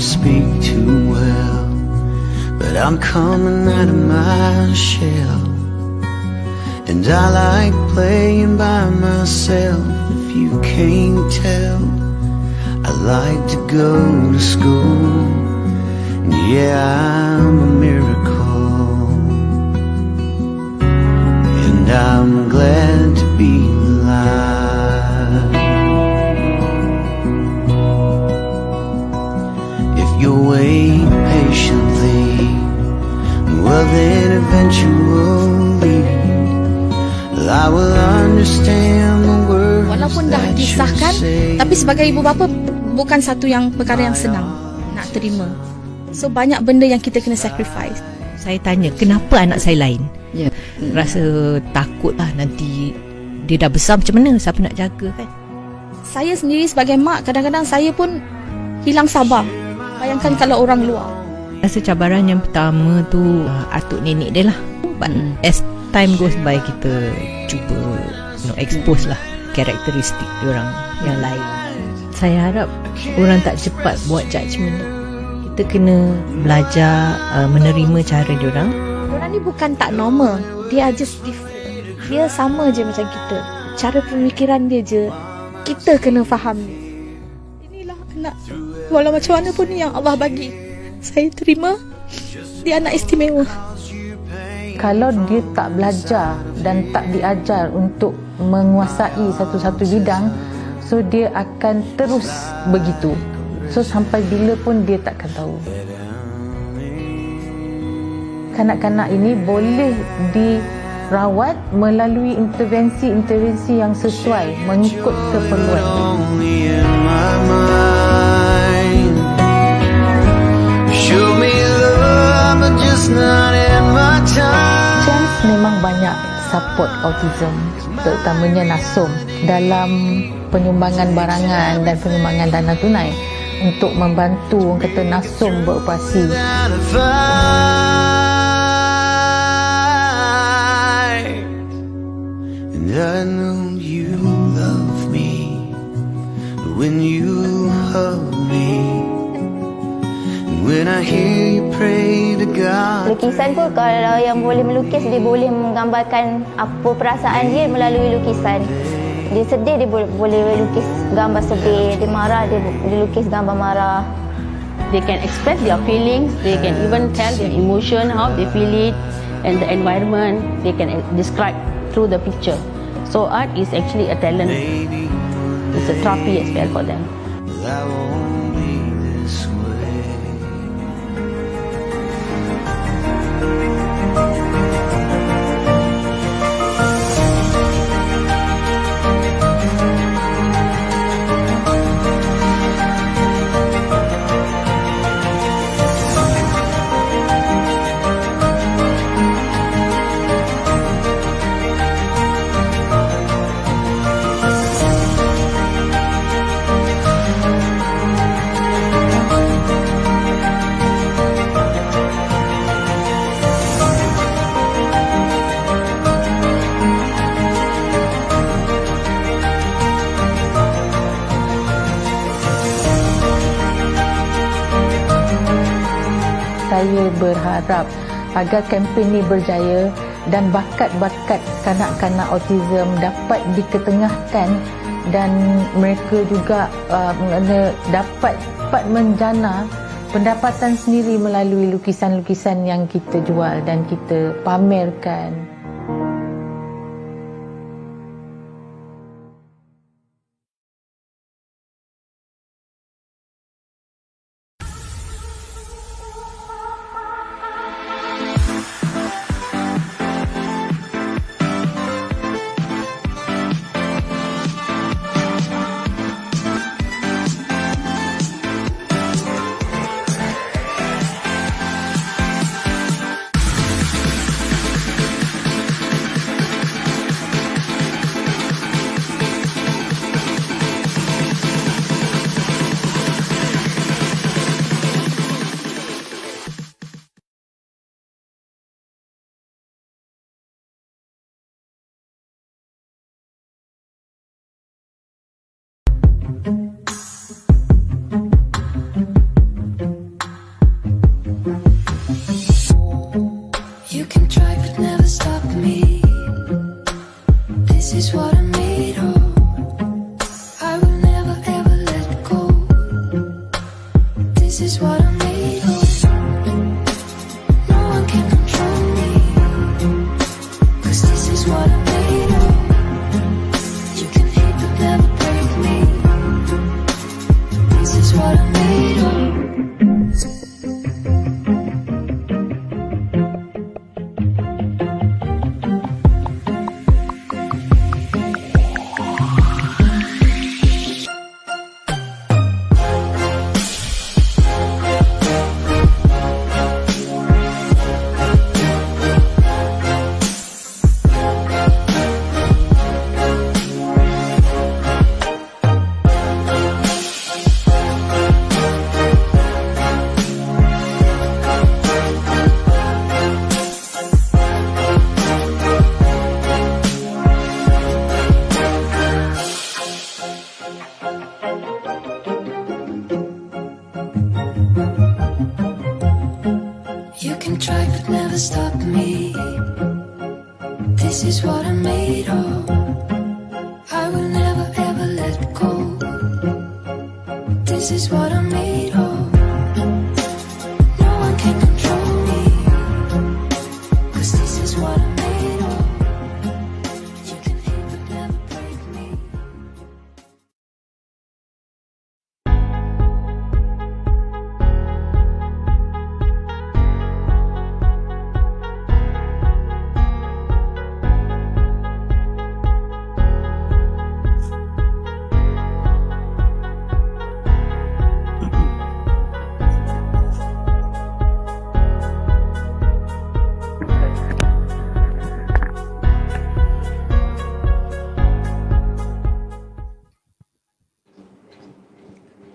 speak too well, but I'm coming out of my shell. And I like playing by myself. If you can't tell, I like to go to school. And yeah, I'm a miracle, and I'm glad to be alive. If you wait patiently, well then eventually I will understand the words. Walaupun dah disahkan, tapi sebagai ibu bapa bukan satu perkara yang senang nak terima. So banyak benda yang kita kena sacrifice. Saya tanya, kenapa anak saya lain? Rasa takut lah nanti dia dah besar, macam mana? Siapa nak jaga kan? Saya sendiri sebagai mak, kadang-kadang saya pun hilang sabar. Bayangkan kalau orang luar. Rasa cabaran yang pertama tu atuk nenek dia lah. But as time goes by, kita cuba expose lah karakteristik diorang yang lain. Saya harap orang tak cepat buat judgement. Kita kena belajar menerima cara diorang. Diorang ni bukan tak normal, dia just different. Dia sama je macam kita. Cara pemikiran dia je kita kena faham. Inilah anak, walau macam mana pun yang Allah bagi, saya terima. Dia anak istimewa. Kalau dia tak belajar dan tak diajar untuk menguasai satu-satu bidang, so dia akan terus begitu. So sampai bila pun dia takkan tahu. Kanak-kanak ini boleh dirawat melalui intervensi-intervensi yang sesuai mengikut keperluan. Chance memang banyak support autism, terutamanya NASOM, dalam penyumbangan barangan dan penyumbangan dana tunai untuk membantu orang kata NASOM beroperasi. And I know you love me when you hug me, and when I hear you pray to God. Lukisan pun kalau yang boleh melukis, dia boleh menggambarkan apa perasaan dia melalui lukisan. Dia sedih, dia boleh lukis gambar sedih. Dia marah, dia lukis gambar marah. They can express their feelings. They can even tell their emotion, how they feel it, and the environment. They can describe through the picture. So art is actually a talent. It's a therapy as well for them. Saya berharap agar kempen ini berjaya dan bakat-bakat kanak-kanak autism dapat diketengahkan dan mereka juga dapat menjana pendapatan sendiri melalui lukisan-lukisan yang kita jual dan kita pamerkan. You can try but never stop me. This is what I'm made of. I will never ever let go. This is what I'm made of. No one can control me. 'Cause this is what I'm made of. You can hate but never break me. This is what I'm made of. You can try but never stop me. This is what I'm made of. I will never ever let go. This is what I'm made of. No one can control me. 'Cause this is what I'm made of. You can hate but never break me.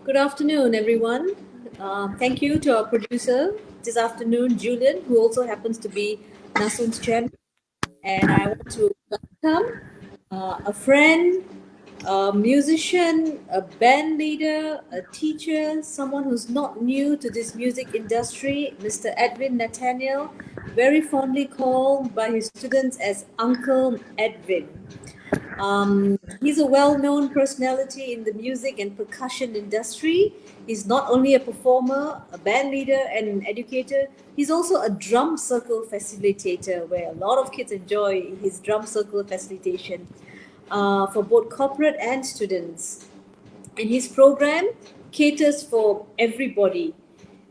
Good afternoon, everyone. Thank you to our producer this afternoon, Julian, who also happens to be NASOM's chairman. And I want to welcome a friend, a musician, a band leader, a teacher, someone who's not new to this music industry, Mr. Edwin Nathaniel, very fondly called by his students as Uncle Edwin. He's a well-known personality in the music and percussion industry. He's not only a performer, a band leader, and an educator, he's also a drum circle facilitator, where a lot of kids enjoy his drum circle facilitation for both corporate and students. And his program caters for everybody,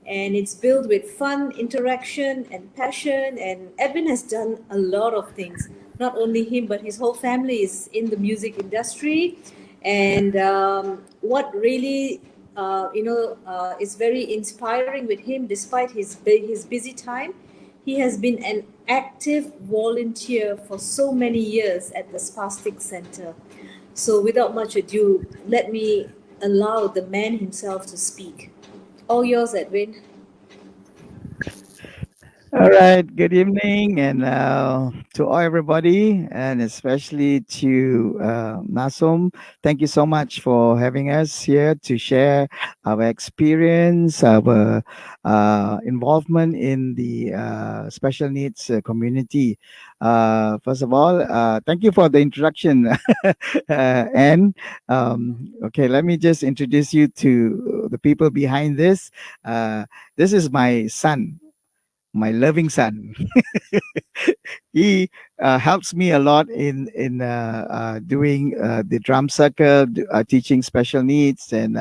and it's built with fun, interaction, and passion. And Edwin has done a lot of things. Not only him, but his whole family is in the music industry. And what really, is very inspiring with him, despite his busy time, he has been an active volunteer for so many years at the Spastic Center. So without much ado, let me allow the man himself to speak. All yours, Edwin. All right. Good evening, and to all everybody, and especially to NASOM. Thank you so much for having us here to share our experience, our involvement in the special needs community. First of all, thank you for the introduction, and okay, let me just introduce you to the people behind this. This is my son, my loving son. He helps me a lot in doing the drum circle, teaching special needs, and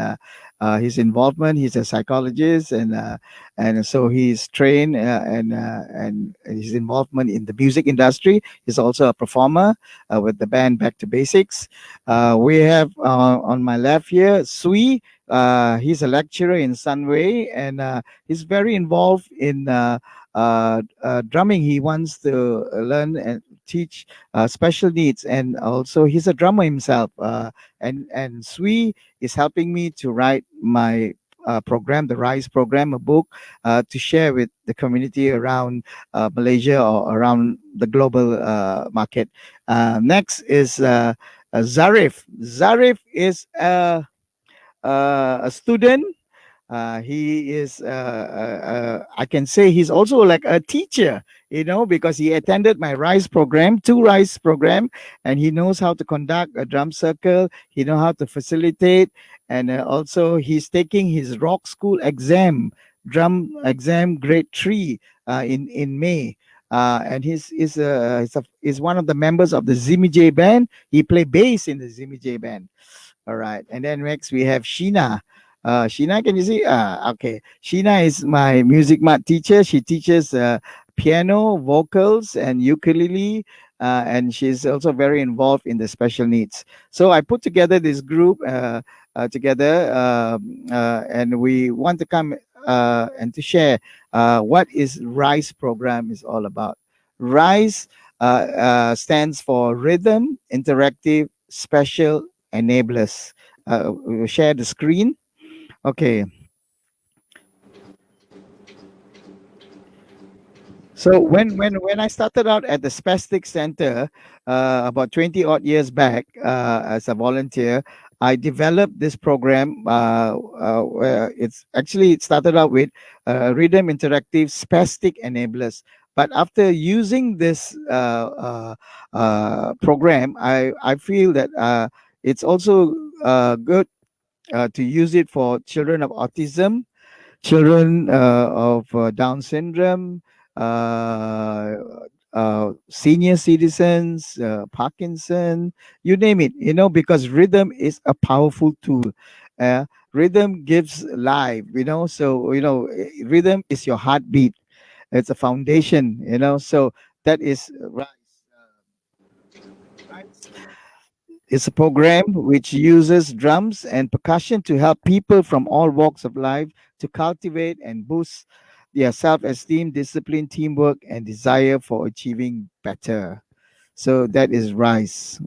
his involvement. He's a psychologist, and so he's trained and his involvement in the music industry. He's also a performer with the band Back to Basics. We have on my left here Sui. He's a lecturer in Sunway, and he's very involved in drumming. He wants to learn and teach special needs, and also he's a drummer himself. And Sui is helping me to write my program, the Rise program, a book to share with the community around Malaysia or around the global market. Next is Zarif. Zarif is a student He is, I can say he's also like a teacher, because he attended my RISE program, two RISE program, and he knows how to conduct a drum circle. He knows how to facilitate, and also he's taking his rock school exam, drum exam grade 3 in May. And he's one of the members of the Zimi J band. He played bass in the Zimi J band. All right. And then next we have Sheena. Sheena, can you see? Okay. Sheena is my music mat teacher. She teaches piano, vocals, and ukulele. And she's also very involved in the special needs. So I put together this group together, and we want to come and to share what is RISE program is all about. RISE stands for Rhythm Interactive Special Enablers. We'll share the screen. Okay. So when I started out at the Spastic Center about 20 odd years back as a volunteer, I developed this program where it started out with Rhythm Interactive Spastic Enablers. But after using this program, I feel that it's also good to use it for children of autism, children of Down syndrome, uh, senior citizens, Parkinson, you name it, because rhythm is a powerful tool. Rhythm gives life, so, rhythm is your heartbeat. It's a foundation, so that is right. It's a program which uses drums and percussion to help people from all walks of life to cultivate and boost their self esteem, discipline, teamwork, and desire for achieving better. So that is RISE.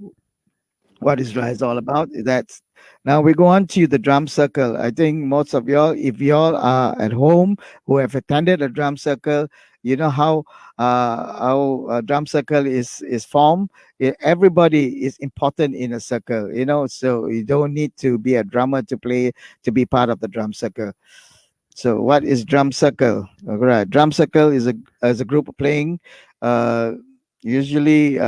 What is RISE all about? That's now we go on to the drum circle. I think most of y'all, if y'all are at home who have attended a drum circle, you know how a drum circle is formed. Everybody is important in a circle, so you don't need to be a drummer to be part of the drum circle. So what is drum circle? All right, drum circle is a group playing, uh, usually.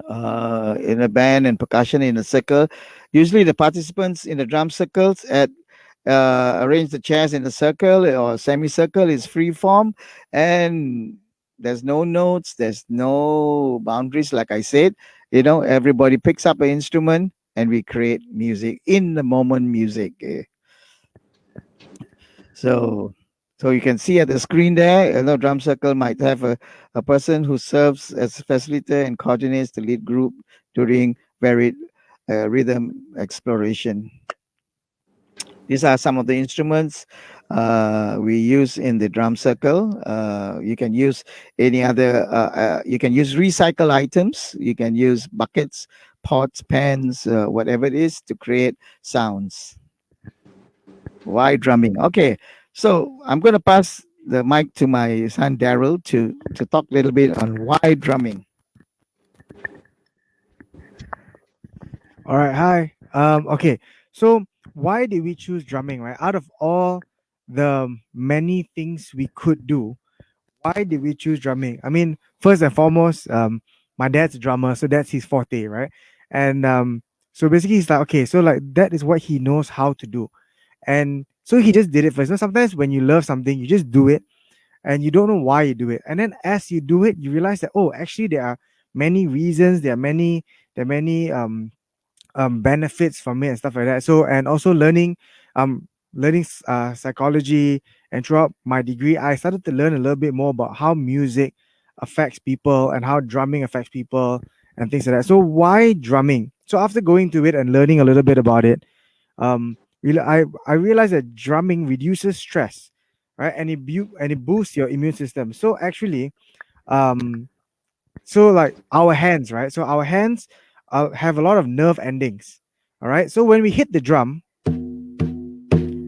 In a band and percussion in a circle. Usually, the participants in the drum circles arrange the chairs in a circle or semicircle is free form, and there's no notes, there's no boundaries. Like I said, everybody picks up an instrument and we create music in the moment. Music. So, so you can see at the screen there, drum circle might have a person who serves as facilitator and coordinates the lead group during varied rhythm exploration. These are some of the instruments we use in the drum circle. You can use any other, you can use recycle items, you can use buckets, pots, pans, whatever it is to create sounds. Why drumming? Okay, so I'm going to pass the mic to my son Daryl to talk a little bit on why drumming. All right, hi. Okay, so why did we choose drumming, right? Out of all the many things we could do, why did we choose drumming? I mean, first and foremost, my dad's a drummer, so that's his forte, right? And so basically, he's like, okay, so like that is what he knows how to do, and so he just did it first. So sometimes when you love something, you just do it, and you don't know why you do it, and then as you do it, you realize that actually there are many reasons, there are many benefits from it and stuff like that. So and also learning psychology, and throughout my degree I started to learn a little bit more about how music affects people and how drumming affects people and things like that. So why drumming? So after going to it and learning a little bit about it, I realized that drumming reduces stress, right? And it boosts your immune system. So actually, um so like our hands, right? So our hands have a lot of nerve endings. All right. So when we hit the drum,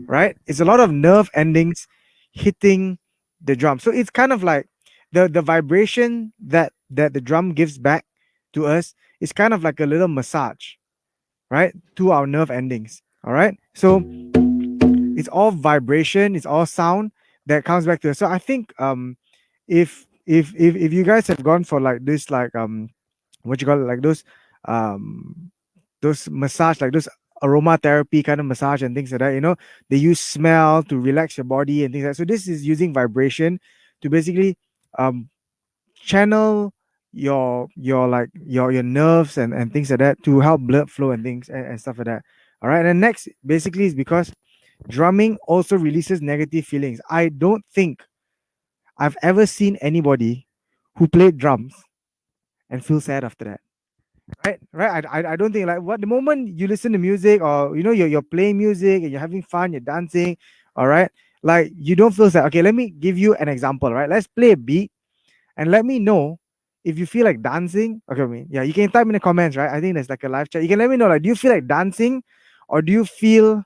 right, it's a lot of nerve endings hitting the drum. So it's kind of like the vibration that the drum gives back to us is kind of like a little massage, right, to our nerve endings. All right. So it's all vibration, it's all sound that comes back to us. So I think if you guys have gone for like this, like what you call it, like those massage, like those aromatherapy kind of massage and things like that, they use smell to relax your body and things like that. So this is using vibration to basically um channel your nerves and things like that, to help blood flow and things and stuff like that. All right, and next basically is because drumming also releases negative feelings. I don't think I've ever seen anybody who played drums and feel sad after that. Right. I don't think, like, what the moment you listen to music, or you're playing music and you're having fun, you're dancing, all right, like, you don't feel sad. Okay, let me give you an example. Right, let's play a beat and let me know if you feel like dancing. Okay, I mean, yeah, you can type in the comments, right? I think there's like a live chat. You can let me know, like, do you feel like dancing, or do you feel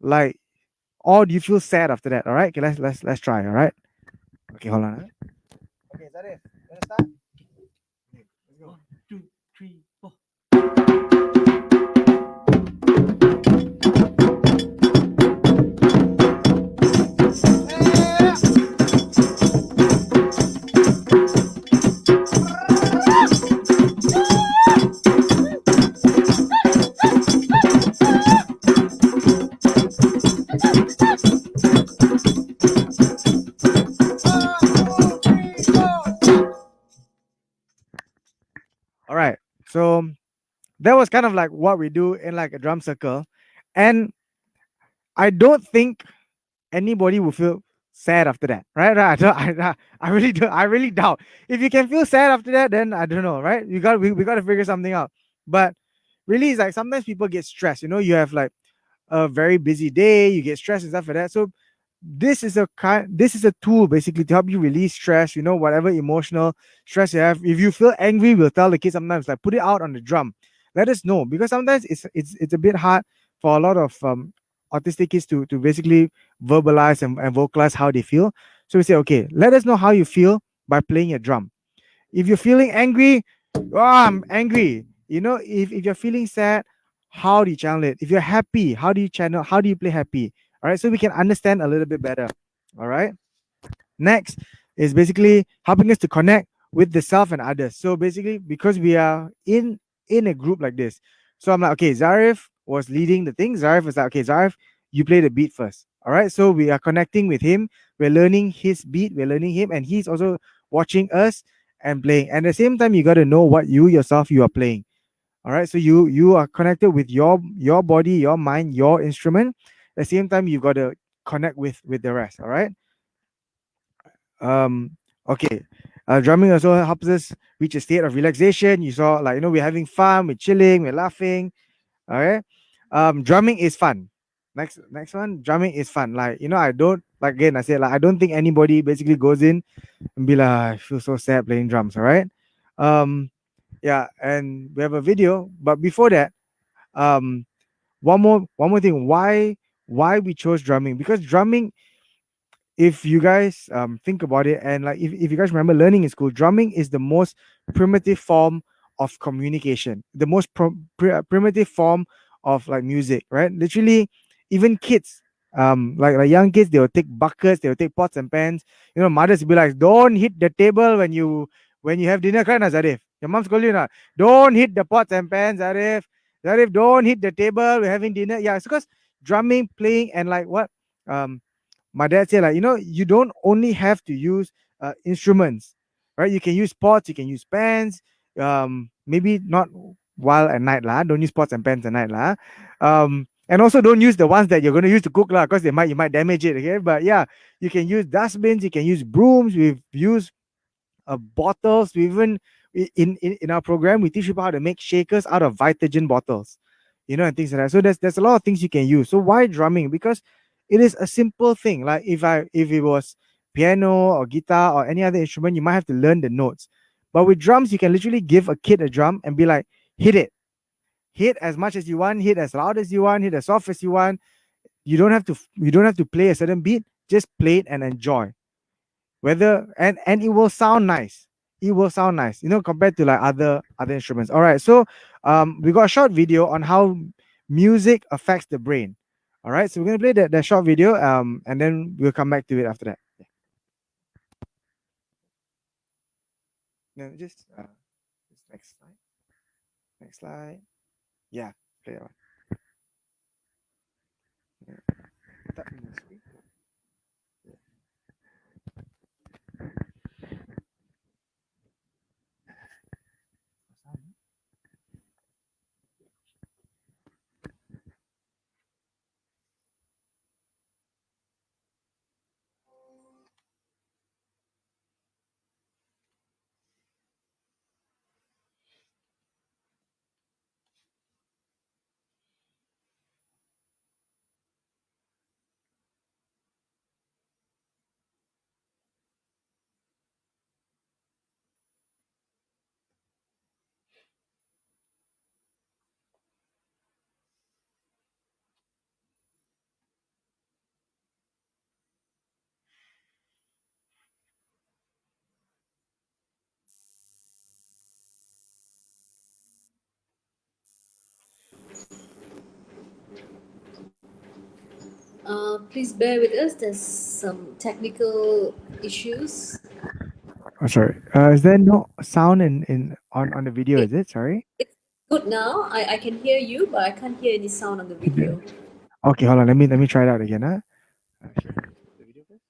like, or do you feel sad after that? All right, okay, let's try. All right, okay, hold on. Okay, is that it? Let's start. Okay, let's go. 1, 2, 3, 4. All right, so that was kind of like what we do in like a drum circle, and I don't think anybody will feel sad after that, right? I really do. I really doubt. If you can feel sad after that, then I don't know, right? We got to figure something out. But really, it's like sometimes people get stressed. You have like a very busy day, you get stressed and stuff like that. So this is a tool basically to help you release stress. Whatever emotional stress you have. If you feel angry, we'll tell the kids sometimes, like, put it out on the drum. Let us know, because sometimes it's a bit hard for a lot of autistic kids to basically verbalize and vocalize how they feel. So we say, okay, let us know how you feel by playing a drum. If you're feeling angry, oh, I'm angry. If you're feeling sad, how do you channel it? If you're happy, how do you play happy? All right, so we can understand a little bit better. All right. Next is basically helping us to connect with the self and others. So basically, because we are in a group like this, so I'm like, okay, Zarif was leading the thing. Zarif was like, okay, Zarif, you play the beat first. All right, so we are connecting with him. We're learning his beat. We're learning him, and he's also watching us and playing. And at the same time, you got to know what you yourself you are playing. All right, so you are connected with your body, your mind, your instrument. At the same time, you got to connect with the rest. All right. Okay. Drumming also helps us reach a state of relaxation. You saw, like, we're having fun, we're chilling, we're laughing. Okay. Drumming is fun. Next one, drumming is fun. Like, I don't, like, again, I said, like, I don't think anybody basically goes in and be like, I feel so sad playing drums. All right. Yeah, and we have a video, but before that, um one more thing, why we chose drumming. Because drumming, if you guys think about it, and like, if you guys remember learning in school, drumming is the most primitive form of communication, the most primitive form of like music, right? Literally, even kids, like young kids, they will take buckets, they will take pots and pans. Mothers will be like, don't hit the table when you have dinner, kind of, Zarif. Your mom's calling you now, don't hit the pots and pans, Zarif, don't hit the table, we're having dinner. Yeah, it's because drumming, playing, and like what my dad said, like, you don't only have to use instruments, right? You can use pots, you can use pans. Maybe not while at night lah. Don't use pots and pans at night lah. And also don't use the ones that you're going to use to cook lah, because you might damage it. Okay, but yeah, you can use dustbins, you can use brooms. We've used bottles. We even in our program, we teach people how to make shakers out of Vitagen bottles, and things like that. So there's a lot of things you can use. So why drumming? Because it is a simple thing. Like, if it was piano or guitar or any other instrument, you might have to learn the notes. But with drums, you can literally give a kid a drum and be like, hit it. Hit as much as you want, hit as loud as you want, hit as soft as you want. You don't have to play a certain beat. Just play it and enjoy. And it will sound nice. It will sound nice, compared to like other instruments. All right, so we got a short video on how music affects the brain. All right, so we're gonna play that short video, and then we'll come back to it after that. Yeah. No, just next slide. Next slide. Yeah, play that one. Yeah. Tap in the screen. Yeah. Please bear with us. There's some technical issues. Oh, sorry. Is there no sound on the video? Is it? Sorry. It's good now. I can hear you, but I can't hear any sound on the video. Okay, hold on. Let me try that again. Share the video first.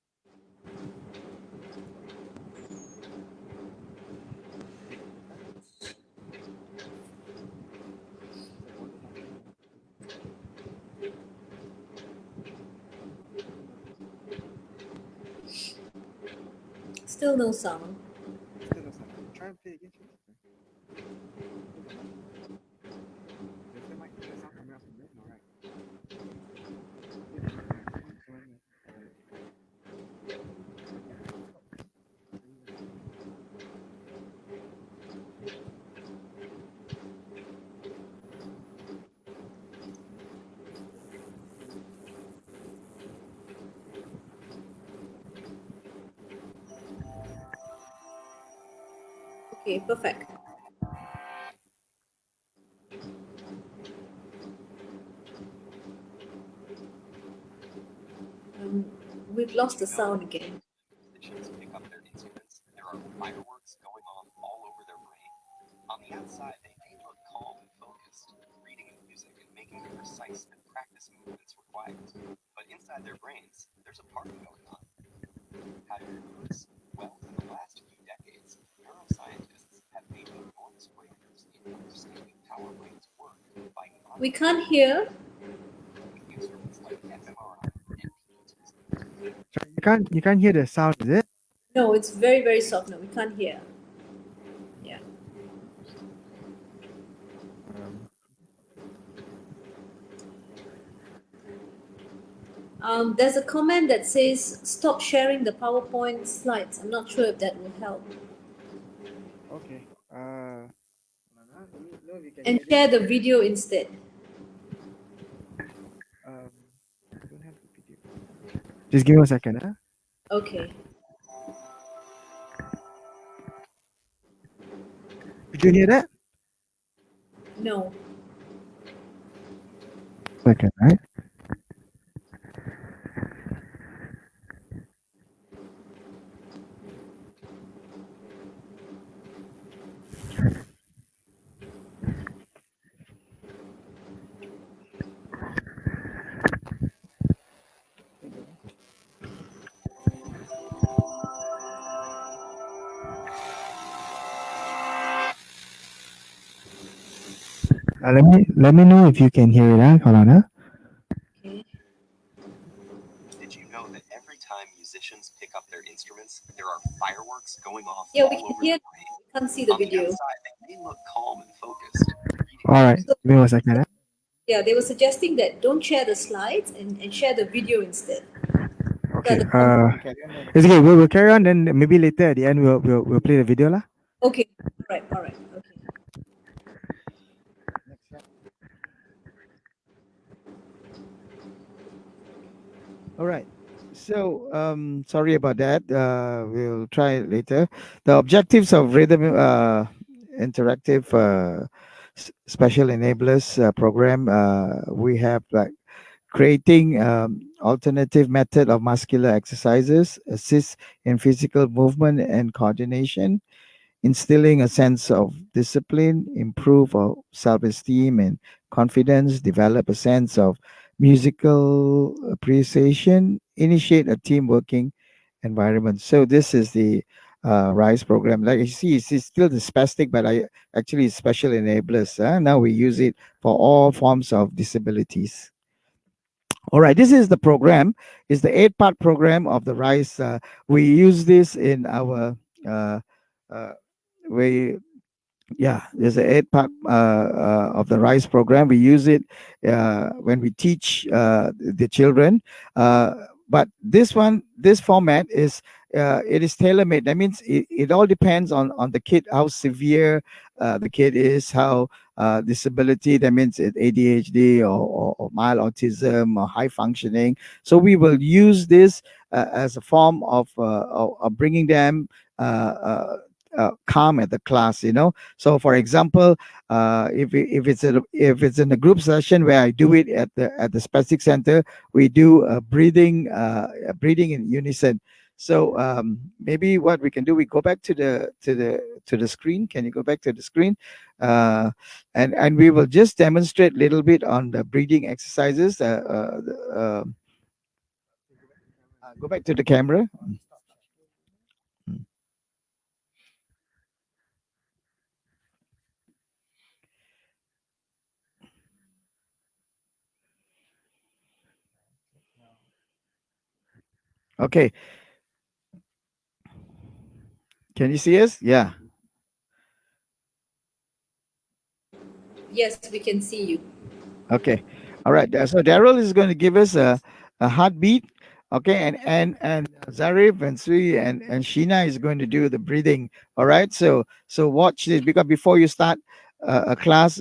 Still no sound. Still no sound. Try and play again. There's the sound coming out from there? No, right? Okay, perfect. We've lost the sound again. Musicians pick up their instruments, there are fireworks going off all over their brain. On the outside, they may look calm and focused, reading music and making the precise and practice movements required. But inside their brains, there's a party going on. How do you know this? Well, in the last few decades, neuroscientists have made enormous breakthroughs in understanding how our brains work by We can't hear. instruments like fMRI and Sorry, you can't hear the sound, is it? No, it's very, very soft. No, we can't hear. Yeah. There's a comment that says stop sharing the PowerPoint slides. I'm not sure if that will help. Okay. And share the video instead. Don't have the video. Just give me a second, huh? Okay. Did you hear that? No. Second, right? Let me know if you can hear it. Huh? Hold on, huh? Okay. Did you know that every time musicians pick up their instruments, there are fireworks going off Yeah, all we can over hear. the brain? We can't see the On the video. outside, they may look calm and focused. All right. So, Give me 1 second. Huh? yeah, they were suggesting that don't share the slides and share the video instead. Okay. The It's okay. We'll carry on. Then maybe later at the end we'll play the video lah. okay. All right. Okay. All right. So, sorry about that. We'll try it later. The objectives of Rhythm Interactive Special Enablers program, we have like creating alternative method of muscular exercises, assist in physical movement and coordination, instilling a sense of discipline, improve our self-esteem and confidence, develop a sense of musical appreciation, initiate a team working environment. So this is the RISE program. Like you see, it's still the spastic, but I actually it's special enablers. Now we use it for all forms of disabilities. All right, this is the program. It's the 8-part program of the RISE. We use this in our uh, uh, we there's an 8-part of the RISE program. We use it when we teach the children. But this format is it is tailor made. That means it all depends on the kid, how severe the kid is, how disability. That means it ADHD or mild autism or high functioning. So we will use this as a form of bringing them. Calm at the class, so for example, if it's in a group session where I do it at the spastic center, we do a breathing in unison. So maybe what we can do, we go back to the screen. Can you go back to the screen? And we will just demonstrate a little bit on the breathing exercises. Go back to the camera. Okay. Can you see us? Yeah. Yes, we can see you. Okay. All right. So Daryl is going to give us a heartbeat. Okay. And Zarif and Sui and Sheena is going to do the breathing. All right. So watch this, because before you start a class,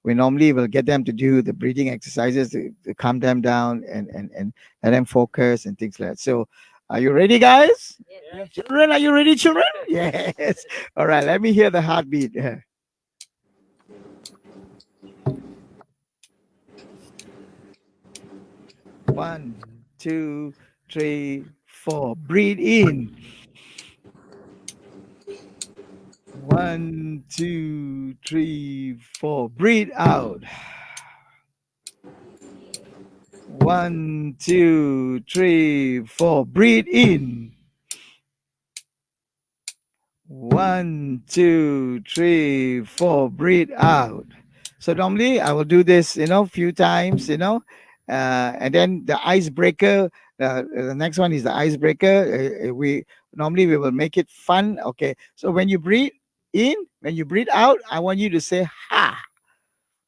we normally will get them to do the breathing exercises to calm them down and let them focus and things like that. So are you ready, guys? Yes. Children, are you ready, children? Yes. All right. Let me hear the heartbeat. 1, 2, 3, 4. Breathe in. 1, 2, 3, 4. Breathe out. 1, 2, 3, 4. Breathe in. 1, 2, 3, 4. Breathe out. So normally I will do this, few times, and then the icebreaker. The next one is the icebreaker. We will make it fun. Okay. So when you breathe in, when you breathe out, I want you to say ha.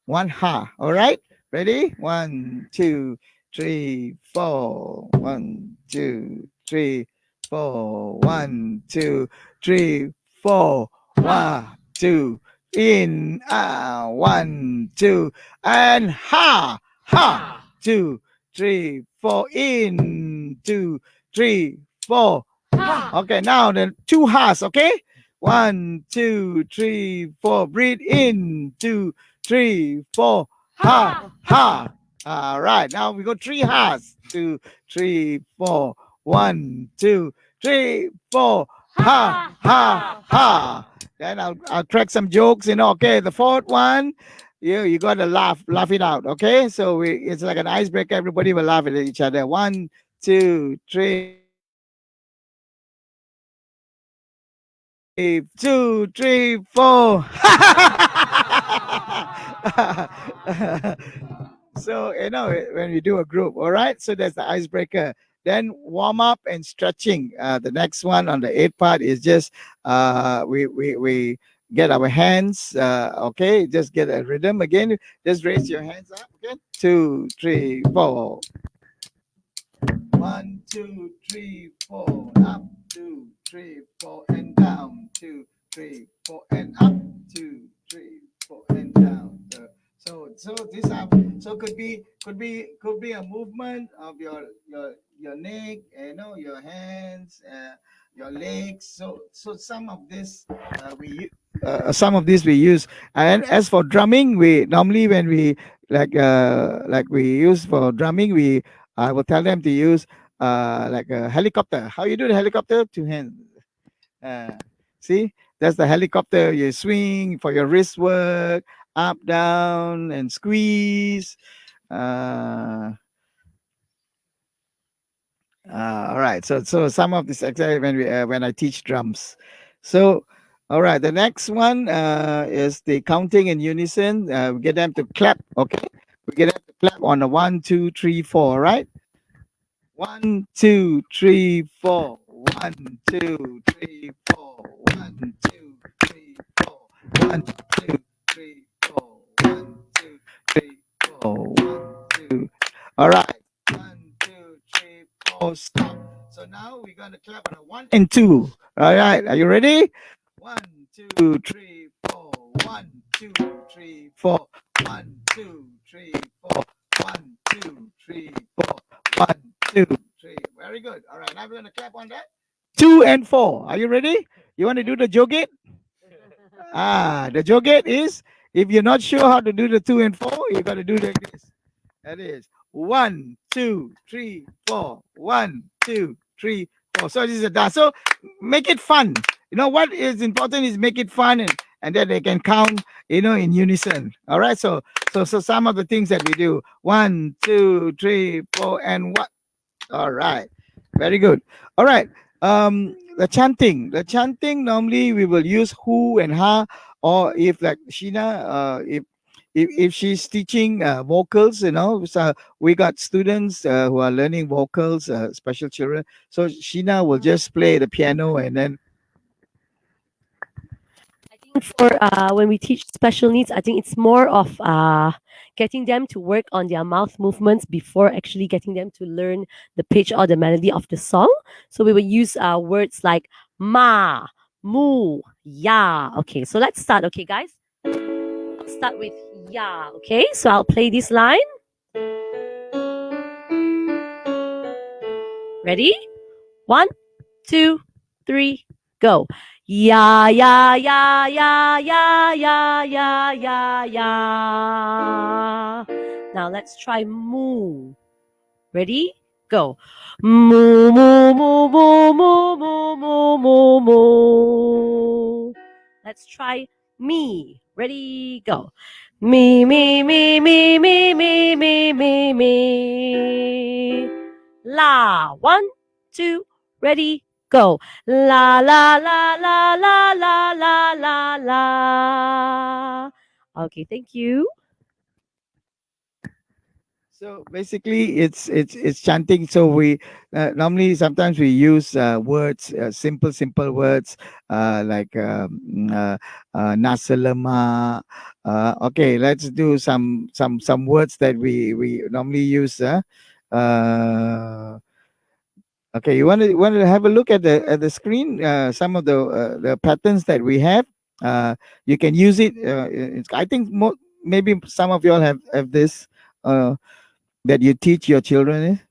One ha. All right. Ready? 1, 2, 3, 4. 1, 2, 3, 4. 1, 2, 3, 4. 1, 2. In. 1, 2. And ha. Ha. 2, 3, 4. In. 2, 3, 4. Okay. Now the two ha's. Okay. 1, 2, 3, 4. Breathe in. 2, 3, 4. Ha, ha. All right. Now we go 3 ha's. 2, 3, 4. 1, 2, 3, 4. Ha, ha, ha. Then I'll crack some jokes. Okay, the fourth one, you gotta laugh it out. Okay, so it's like an icebreaker. Everybody will laugh at each other. 1, 2, 3. 2, 3, 4. So when we do a group, all right. So that's the icebreaker. Then warm up and stretching. The next one on the 8th part is just we get our hands. Okay, just get a rhythm again. Just raise your hands up. Okay, 2, 3, 4. 1, 2, 3, 4. Up, 2, 3, 4, and down. 2, 3, 4, and up. 2, 3, 4, and down. So these are could be a movement of your neck, your hands, your legs. So some of this some of this we use. And as for drumming, we normally when we like we use for drumming, we I will tell them to use like a helicopter. How you do the helicopter? Two hands. Uh, See, that's the helicopter. You swing for your wrist work, up, down, and squeeze. Uh, all right. So some of this exercise when I teach drums. So all right. The next one is the counting in unison. We get them to clap. Okay. We get them to clap on the 1, 2, 3, 4. All right. 1, 2, 3, 4. 1, 2, 3, 4. 1, 2, 3, 4. 1, 2, 3, 4. 1, 2, 3, 4. 1, 2. All right. 1, 2, 3, 4. Stop. So now we're gonna clap on a 1 and 2. All right. Are you ready? 1, 2, 3, 4. 1, 2, 3, 4. 1, 2, 3, 4. 1, 2, 3, 4. 1, 2, 3. Very good. All right. Now we're gonna clap on that. 2 and 4. Are you ready? You want to do the jogate? The jogate is if you're not sure how to do the 2 and 4, you got to do like this. That is 1, 2, 3, 4. 1, 2, 3, 4. So this is a dance. So make it fun. You know what is important is make it fun and then they can count, in unison. All right. So some of the things that we do 1, 2, 3, 4, and what? All right. Very good. All right. The chanting. The chanting normally we will use who and ha, or if like Sheena, if she's teaching vocals, so we got students who are learning vocals, special children. So Sheena will just play the piano and then For when we teach special needs, I think it's more of getting them to work on their mouth movements before actually getting them to learn the pitch or the melody of the song. So we will use words like ma, mu, ya. Okay, so let's start. Okay, guys, I'll start with ya. Okay, so I'll play this line. Ready? 1, 2, 3, go. Ya ya ya ya ya ya ya ya ya. Now let's try moo. Ready? Go. Moo moo moo moo moo moo moo moo moo. Let's try me. Ready? Go. Me me me me me me me me me. La. 1, 2, ready, go. La la la la la la la la la. Okay, thank you. so basically it's chanting. So we normally sometimes we use words, simple words like nasalama. Okay, let's do some words that we normally use. Okay, you want to have a look at the screen. Some of the patterns that we have. You can use it. I think maybe some of you all have this. That you teach your children.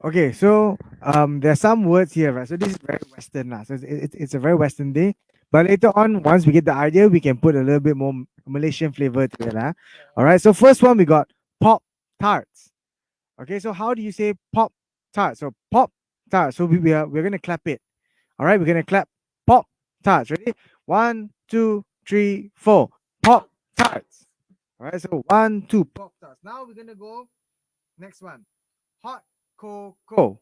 Okay, so there are some words here, right? So this is very Western, lah. So it's a very Western day. But later on, once we get the idea, we can put a little bit more Malaysian flavor to it, lah. All right. So first one we got pop tarts. Okay, so how do you say pop tarts? So pop tarts. So we're gonna clap it. All right, we're gonna clap pop tarts. Ready? 1, 2, 3, 4. Pop tarts. All right. So 1, 2 pop tarts. Now we're gonna go next one. Hot cocoa.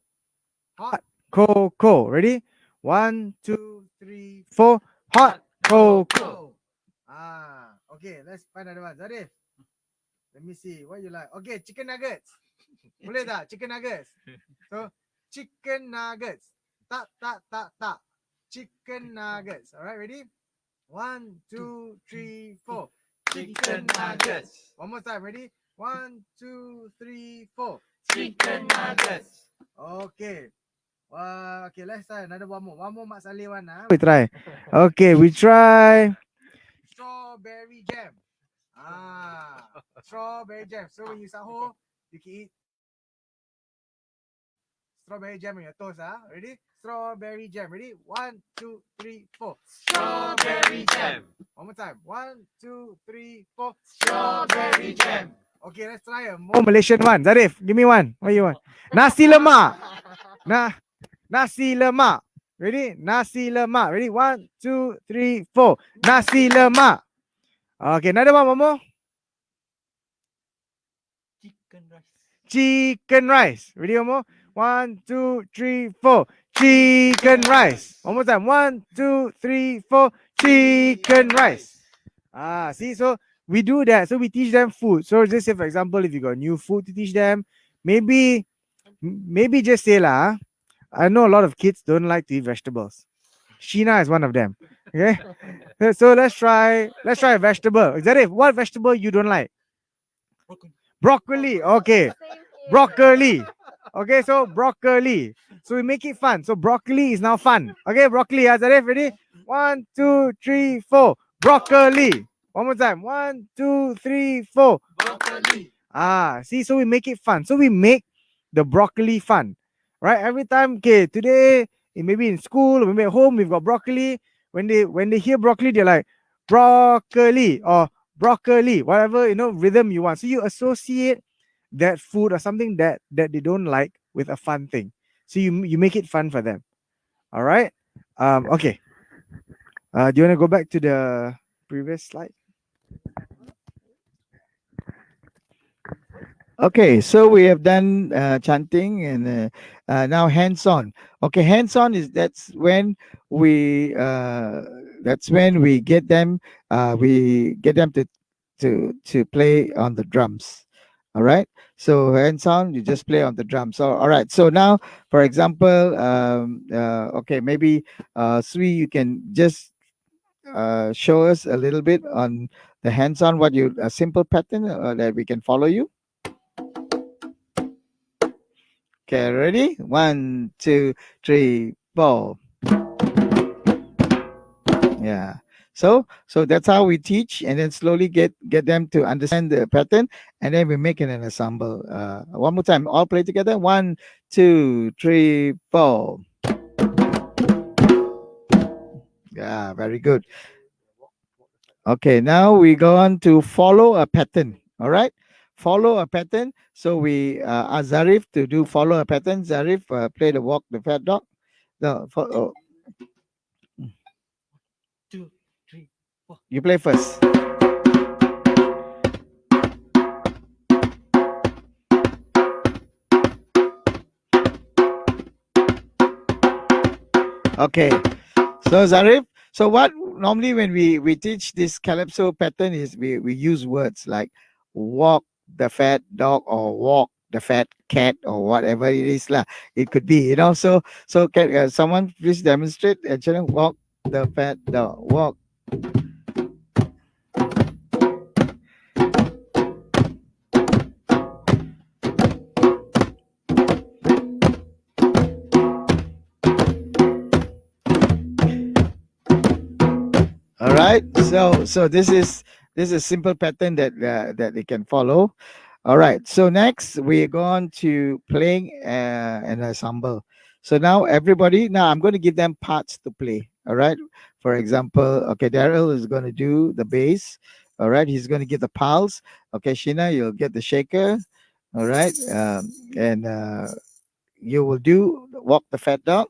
Hot cocoa. Ready? 1, 2, 3, 4. Hot cocoa. Okay. Let's find another one. Zarif, let me see what you like. Okay, chicken nuggets. Boleh tak? Chicken nuggets. So chicken nuggets. Tak. Chicken nuggets. All right, ready? 1, 2, 3, 4. Chicken nuggets. One more time. Ready? 1, 2, 3, 4. Chicken nuggets. Okay. Okay, let's try another one more. One more Mak Saleh one. We try. Okay, we try strawberry jam. Strawberry jam. So when you sahur, you can eat strawberry jam on your toast. Ready? Strawberry jam. Ready? 1, 2, 3, 4. Strawberry jam. One more time. 1, 2, 3, 4. Strawberry jam. Okay, let's try a more Malaysian one. Zarif, give me one. What you want? Nasi lemak. Nasi lemak. Ready? Nasi lemak. Ready? 1, 2, 3, 4. Nasi lemak. Okay, another one more. Chicken rice. Ready, one more? 1, 2, 3, 4. Chicken rice. One more time. 1, 2, 3, 4. Chicken rice. See, so we do that. So we teach them food. So just say, for example, if you got new food to teach them, maybe just say lah. I know a lot of kids don't like to eat vegetables. Sheena is one of them. Okay. So let's try a vegetable. Zarif, what vegetable you don't like? Broccoli. Okay. Broccoli. Okay, so broccoli. So we make it fun. So broccoli is now fun. Okay, broccoli. Zarif, ready? 1, 2, 3, 4. Broccoli. One more time. 1, 2, 3, 4. Broccoli. See, so we make it fun. So we make the broccoli fun. Right? Every time, okay, today, maybe in school or maybe at home, we've got broccoli. When they hear broccoli, they're like, broccoli or broccoli, whatever, rhythm you want. So you associate that food or something that they don't like with a fun thing. So you make it fun for them. All right. Okay. Do you want to go back to the previous slide? Okay, so we have done chanting and now hands-on. Okay, hands-on that's when we get them to play on the drums. All right. So hands-on, you just play on the drums. So all right. So now, for example, okay, maybe Sri, you can just show us a little bit on the hands-on, a simple pattern that we can follow you. Okay, ready? 1, 2, 3, 4. Yeah. So that's how we teach, and then slowly get them to understand the pattern, and then we make it an ensemble. One more time, all play together. 1, 2, 3, 4. Yeah, very good. Okay, now we go on to follow a pattern. All right, follow a pattern. So we ask Zarif to follow a pattern. Zarif, play the walk the fat dog. No, 2, 3, 4. You play first. Okay, so Zarif, so what normally when we teach this calypso pattern is we use words like walk the fat dog or walk the fat cat or whatever it is lah. It could be, So can someone please demonstrate? Actually, walk the fat dog. Walk. All right. So this is a simple pattern that they can follow. All right. So next we're going to playing an ensemble. So now everybody, I'm going to give them parts to play. All right. For example, okay, Daryl is going to do the bass. All right. He's going to get the pulse. Okay, Sheena, you'll get the shaker. All right. And you will do walk the fat dog.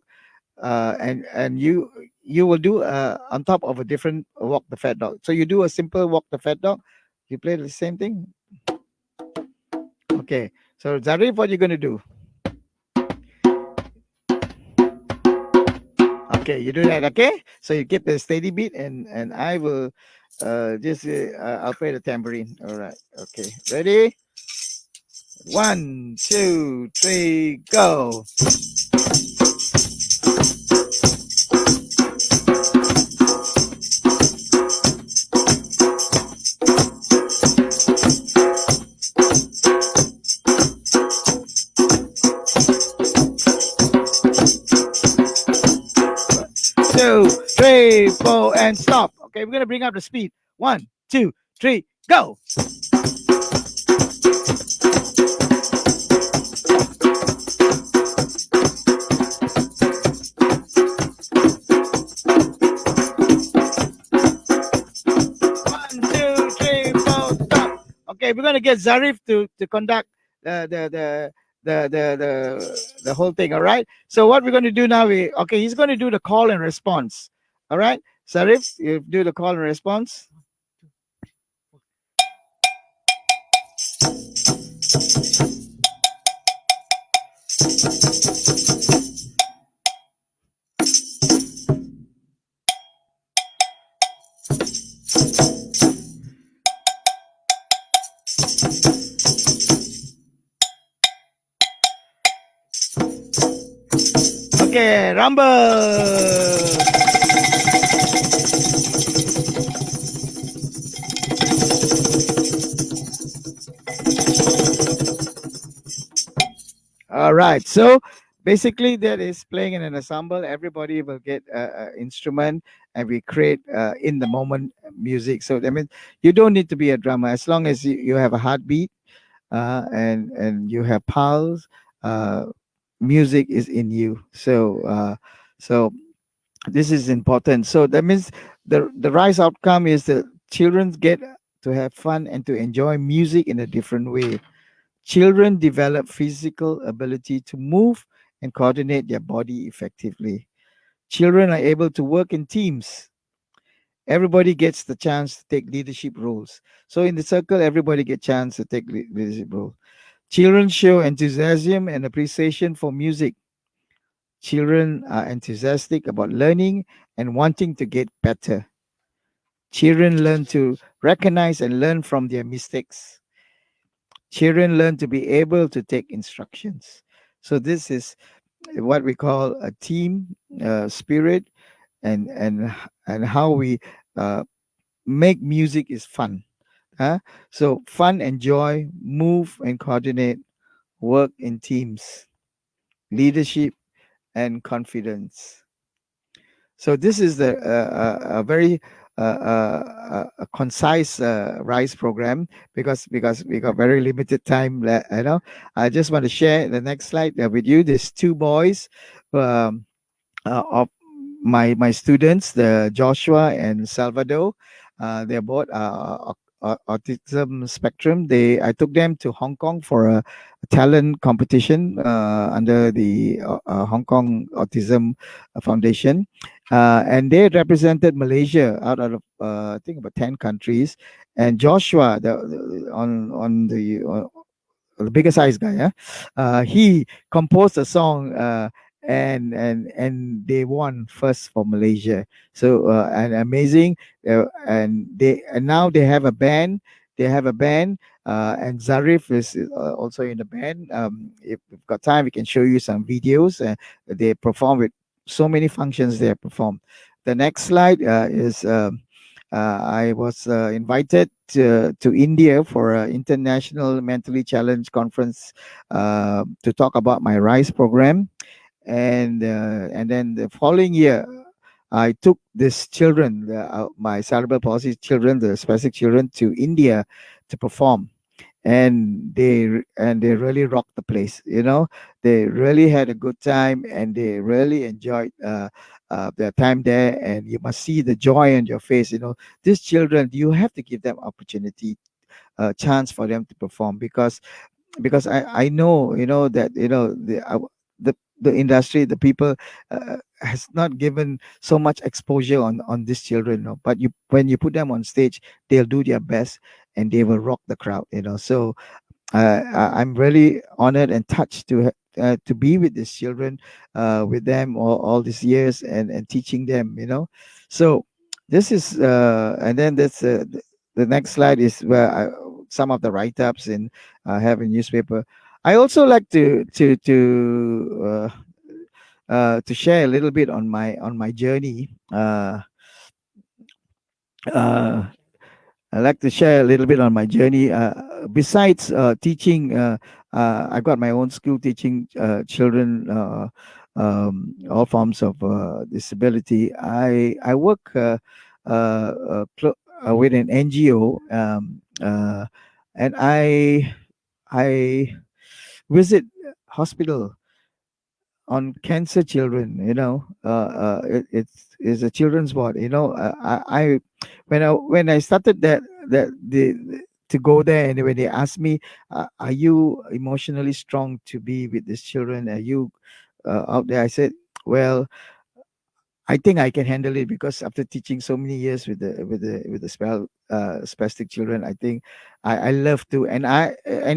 And you will do on top of a different walk the fat dog. So you do a simple walk the fat dog. You play the same thing. Okay. So Zarif, what are you going to do? Okay, you do that. Okay. So you get the steady beat, and I will I'll play the tambourine. All right. Okay. Ready? 1, 2, 3, go. Two, three, four, and stop. Okay, we're gonna bring up the speed. 1, 2, 3, Go. One, two, three, four, stop. Okay, we're gonna get Zarif to conduct the whole thing. All right. So what we're gonna do now? He's gonna do the call and response. All right, Zarif, you do the call and response. Okay, rumble. All right. So basically, that is playing in an ensemble. Everybody will get an instrument, and we create in the moment music. So that means you don't need to be a drummer as long as you have a heartbeat and you have pulse. Uh, Music is in you. So this is important. So that means the rise outcome is that children get to have fun and to enjoy music in a different way. Children develop physical ability to move and coordinate their body effectively. Children are able to work in teams. Everybody gets the chance to take leadership roles. So in the circle, everybody gets chance to take leadership roles. Children show enthusiasm and appreciation for music. Children are enthusiastic about learning and wanting to get better. Children learn to recognize and learn from their mistakes. Children learn to be able to take instructions. So this is what we call a team spirit, and how we make music is fun. So fun and joy, move and coordinate, work in teams, leadership and confidence. So this is a very a concise RISE program, because we got very limited time. I just want to share the next slide with you. There's two boys of my students, the Joshua and Salvador. They're both autism spectrum. I took them to Hong Kong for a talent competition under the Hong Kong Autism Foundation, and they represented Malaysia out of I think about 10 countries. And Joshua, on the bigger size guy, he composed a song, and they won first for Malaysia. So and amazing, and now they have a band. And Zarif is also in the band. If we've got time, we can show you some videos. They perform with so many functions they have performed. The next slide is. I was invited to India for an international mentally challenged conference to talk about my RISE program, and then the following year, I took these children, my cerebral palsy children, the spastic children, to India to perform, and they really rocked the place. They really had a good time, and they really enjoyed their time there. And you must see the joy on your face. These children, you have to give them opportunity, chance for them to perform, because I know, that the industry, the people has not given so much exposure on these children. But when you put them on stage, they'll do their best, and they will rock the crowd. So I'm really honored and touched to be with these children, with them all these years, and teaching them. So this is and then that's the next slide is where some of the write-ups in have a newspaper. I also like to share a little bit on my journey. I like to share a little bit on my journey. Besides teaching, I got my own school teaching children all forms of disability. I work with an NGO And I visit hospital on cancer children. It's a children's ward. I when I started that to go there, and when they asked me, are you emotionally strong to be with these children, are you out there, I said, well, I think I can handle it, because after teaching so many years with the spastic children, I think I love to, and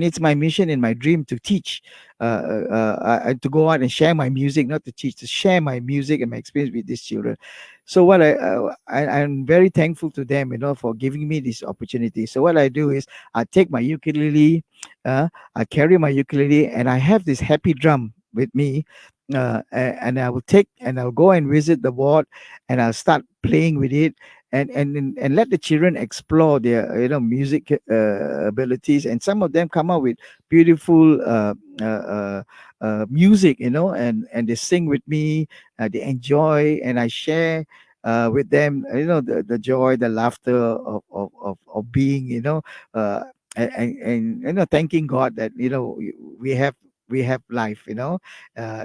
it's my mission and my dream to teach, to go out and share my music, not to teach, to share my music and my experience with these children. So I'm very thankful to them, for giving me this opportunity. So what I do is I take my ukulele, I carry my ukulele, and I have this happy drum with me, and I'll go and visit the ward, and I'll start playing with it, and let the children explore their music abilities, and some of them come out with beautiful music, and they sing with me, they enjoy, and I share with them, the joy, the laughter of being, and thanking God that we have we have life,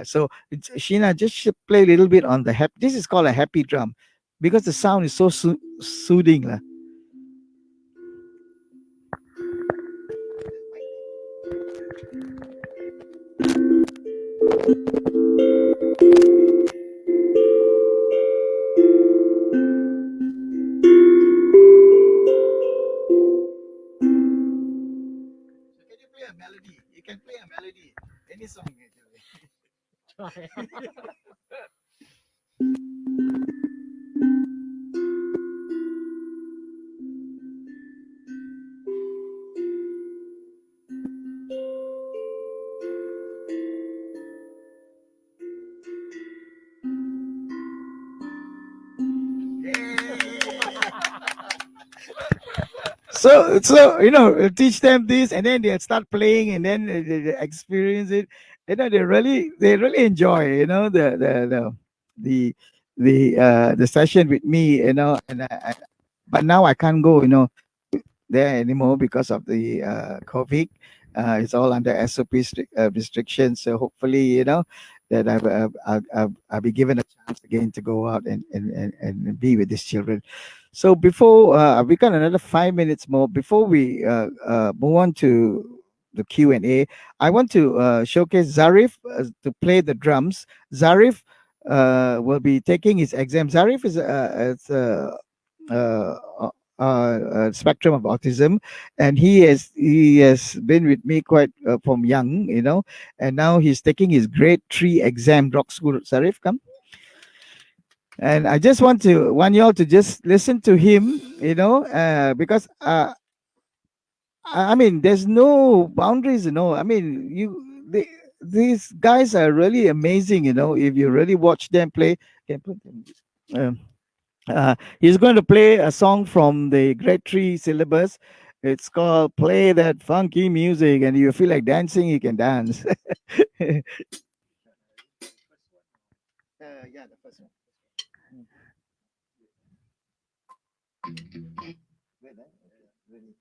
so Sheena, just play a little bit on the happy. This is called a happy drum, because the sound is so soothing, lah. Can you play a melody? You can play a melody, any song. So teach them this, and then they start playing, and then they experience it. They really enjoy, the the session with me, and but now I can't go, there anymore because of the COVID. It's all under SOP restrictions. So hopefully, that I'll be given a chance again to go out and be with these children. So before we got another 5 minutes more before we move on to the Q&A, I want to showcase Zarif to play the drums. Zarif will be taking his exam. Zarif uh, spectrum of autism, and he has been with me quite from young, and now he's taking his grade 3 exam. Rock school. Zarif, come. And I just want you all to just listen to him, because I mean, there's no boundaries, I mean, these guys are really amazing, if you really watch them play. Can put them. Um, he's going to play a song from the grade 3 syllabus. It's called "Play That Funky Music," and you feel like dancing, you can dance. Yeah, the first one. Wait, really.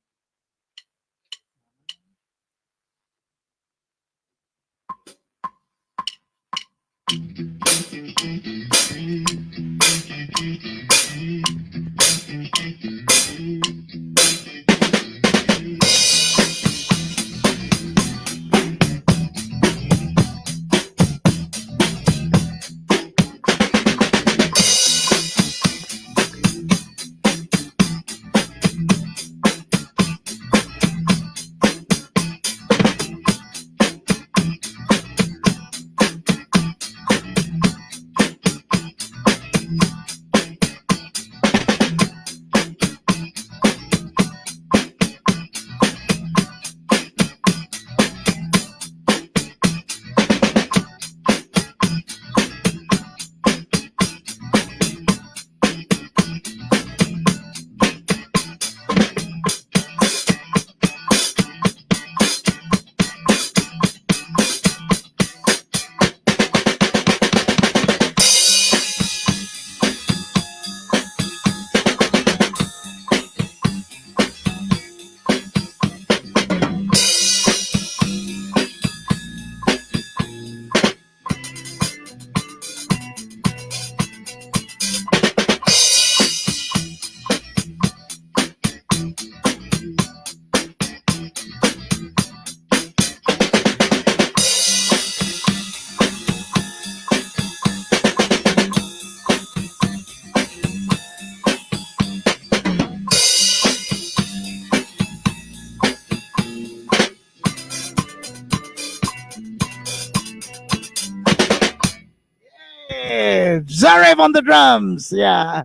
Zarif on the drums. Yeah.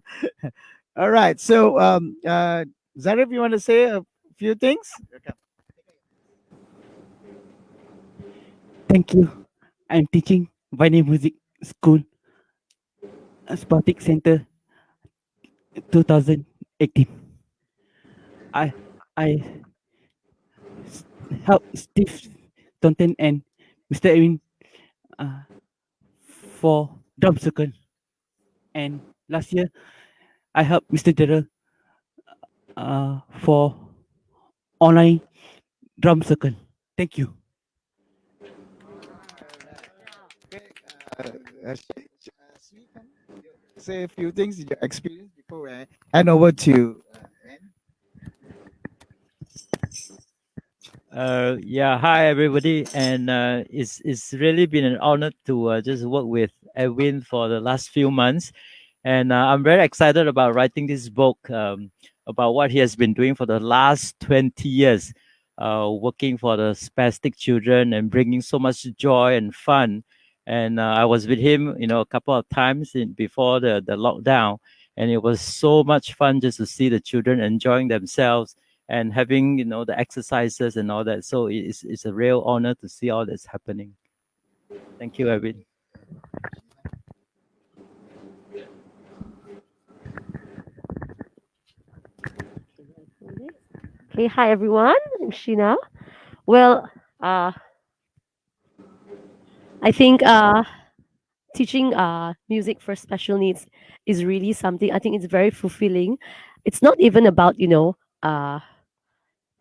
All right. So, Zarif, you want to say a few things? Okay. Thank you. I'm teaching Vinyl Music School, Sporting Center, 2018. I I help Steve Tonton and Mr. Edwin uh, for drum circle. And last year, I helped Mr. Gerald for online drum circle. Thank you. Sri, can you say a few things your experience before I hand over to Yeah, hi everybody, and it's really been an honor to just work with Edwin for the last few months, and I'm very excited about writing this book about what he has been doing for the last 20 years, working for the spastic children and bringing so much joy and fun. And I was with him, a couple of times before the lockdown, and it was so much fun just to see the children enjoying themselves and having the exercises and all that. So it's a real honor to see all that's happening. Thank you, Edwin. Okay, hi everyone. I'm Sheena. Well, I think teaching music for special needs is really something. I think it's very fulfilling. It's not even about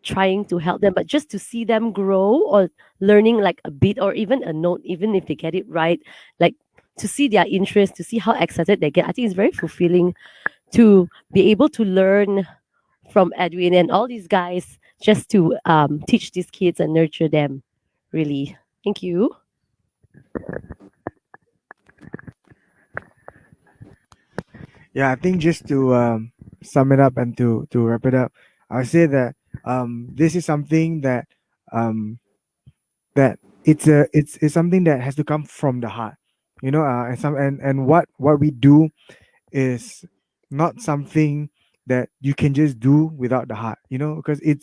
trying to help them, but just to see them grow or learning like a bit or even a note, even if they get it right, like to see their interest, to see how excited they get. I think it's very fulfilling to be able to learn from Edwin and all these guys just to teach these kids and nurture them. Really. Thank you. Yeah, I think just to sum it up and to wrap it up, I'll say that this is something that um, that it's something that has to come from the heart, and what we do is not something that you can just do without the heart, because it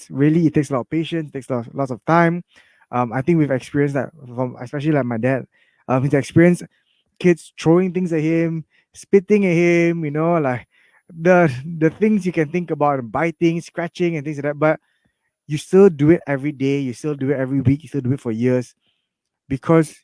takes a lot of patience, takes lots of time. I think we've experienced that from especially like my dad. He's experienced kids throwing things at him, spitting at him, like the things you can think about, biting, scratching, and things like that. But you still do it every day, you still do it every week, you still do it for years because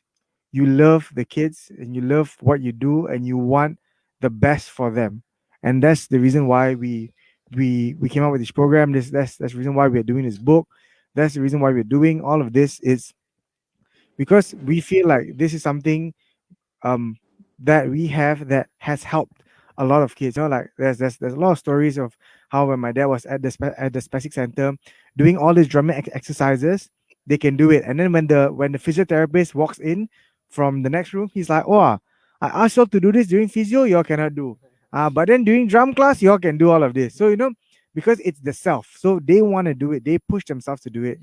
you love the kids and you love what you do and you want the best for them. And that's the reason why we came up with this program. That's the reason why we're doing this book. That's the reason why we're doing all of this is because we feel like this is something um that we have that has helped a lot of kids. Like there's a lot of stories of how when my dad was at the spastic center doing all these drumming exercises, they can do it. And then when the physiotherapist walks in from the next room, he's like, "Oh, I asked y'all to do this during physio, y'all cannot do. But then during drum class, y'all can do all of this." So because it's the self, so they want to do it. They push themselves to do it.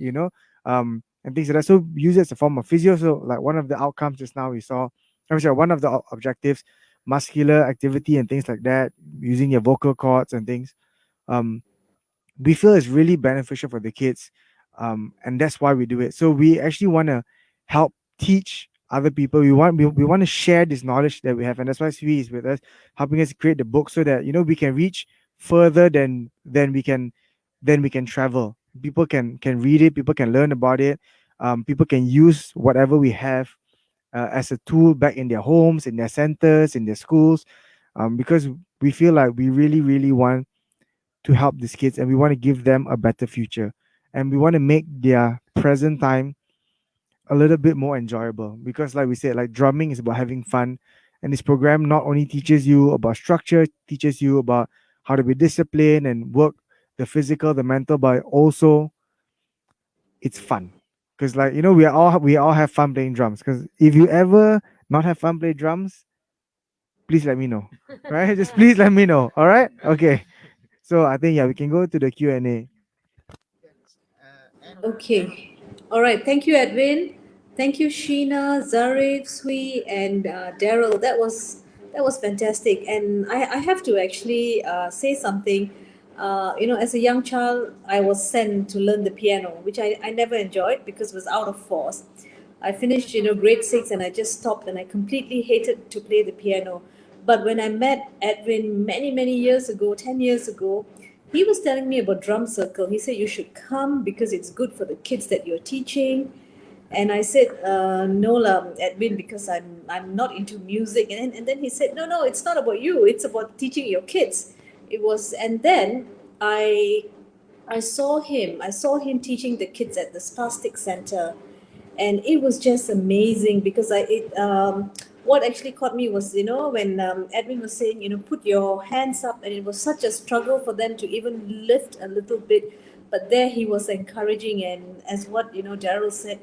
And things like that. So use it as a form of physio. So like one of the outcomes just now we saw, I'm sorry, one of the objectives, muscular activity and things like that, using your vocal cords and things. Um, we feel is really beneficial for the kids, and that's why we do it. So we actually want to help teach other people. We want to share this knowledge that we have, and that's why Sui is with us, helping us create the book so that we can reach further than we can travel. People can read it, people can learn about it, people can use whatever we have as a tool back in their homes, in their centers, in their schools, because we feel like we really, really want to help these kids and we want to give them a better future. And we want to make their present time a little bit more enjoyable because, like we said, like drumming is about having fun. And this program not only teaches you about structure, teaches you about how to be disciplined and work the physical, the mental, but also it's fun because we all have fun playing drums. Because if you ever not have fun playing drums, please let me know. Right? Just please let me know. All right? Okay. So I think we can go to the Q&A. Okay. All right. Thank you, Edwin. Thank you, Sheena, Zarif, Sui, and Daryl. That was That was fantastic. And I have to actually say something. As a young child, I was sent to learn the piano, which I never enjoyed because it was out of force. I finished, grade six, and I just stopped, and I completely hated to play the piano. But when I met Edwin many, many years ago, 10 years ago, he was telling me about drum circle. He said, you should come because it's good for the kids that you're teaching. And I said, no, lah, Edwin, because I'm not into music. And then he said, no, it's not about you. It's about teaching your kids. It was, and then I saw him. I saw him teaching the kids at the Spastic Center, and it was just amazing because what actually caught me was when Edwin was saying put your hands up, and it was such a struggle for them to even lift a little bit, but there he was encouraging, and as what Daryl said,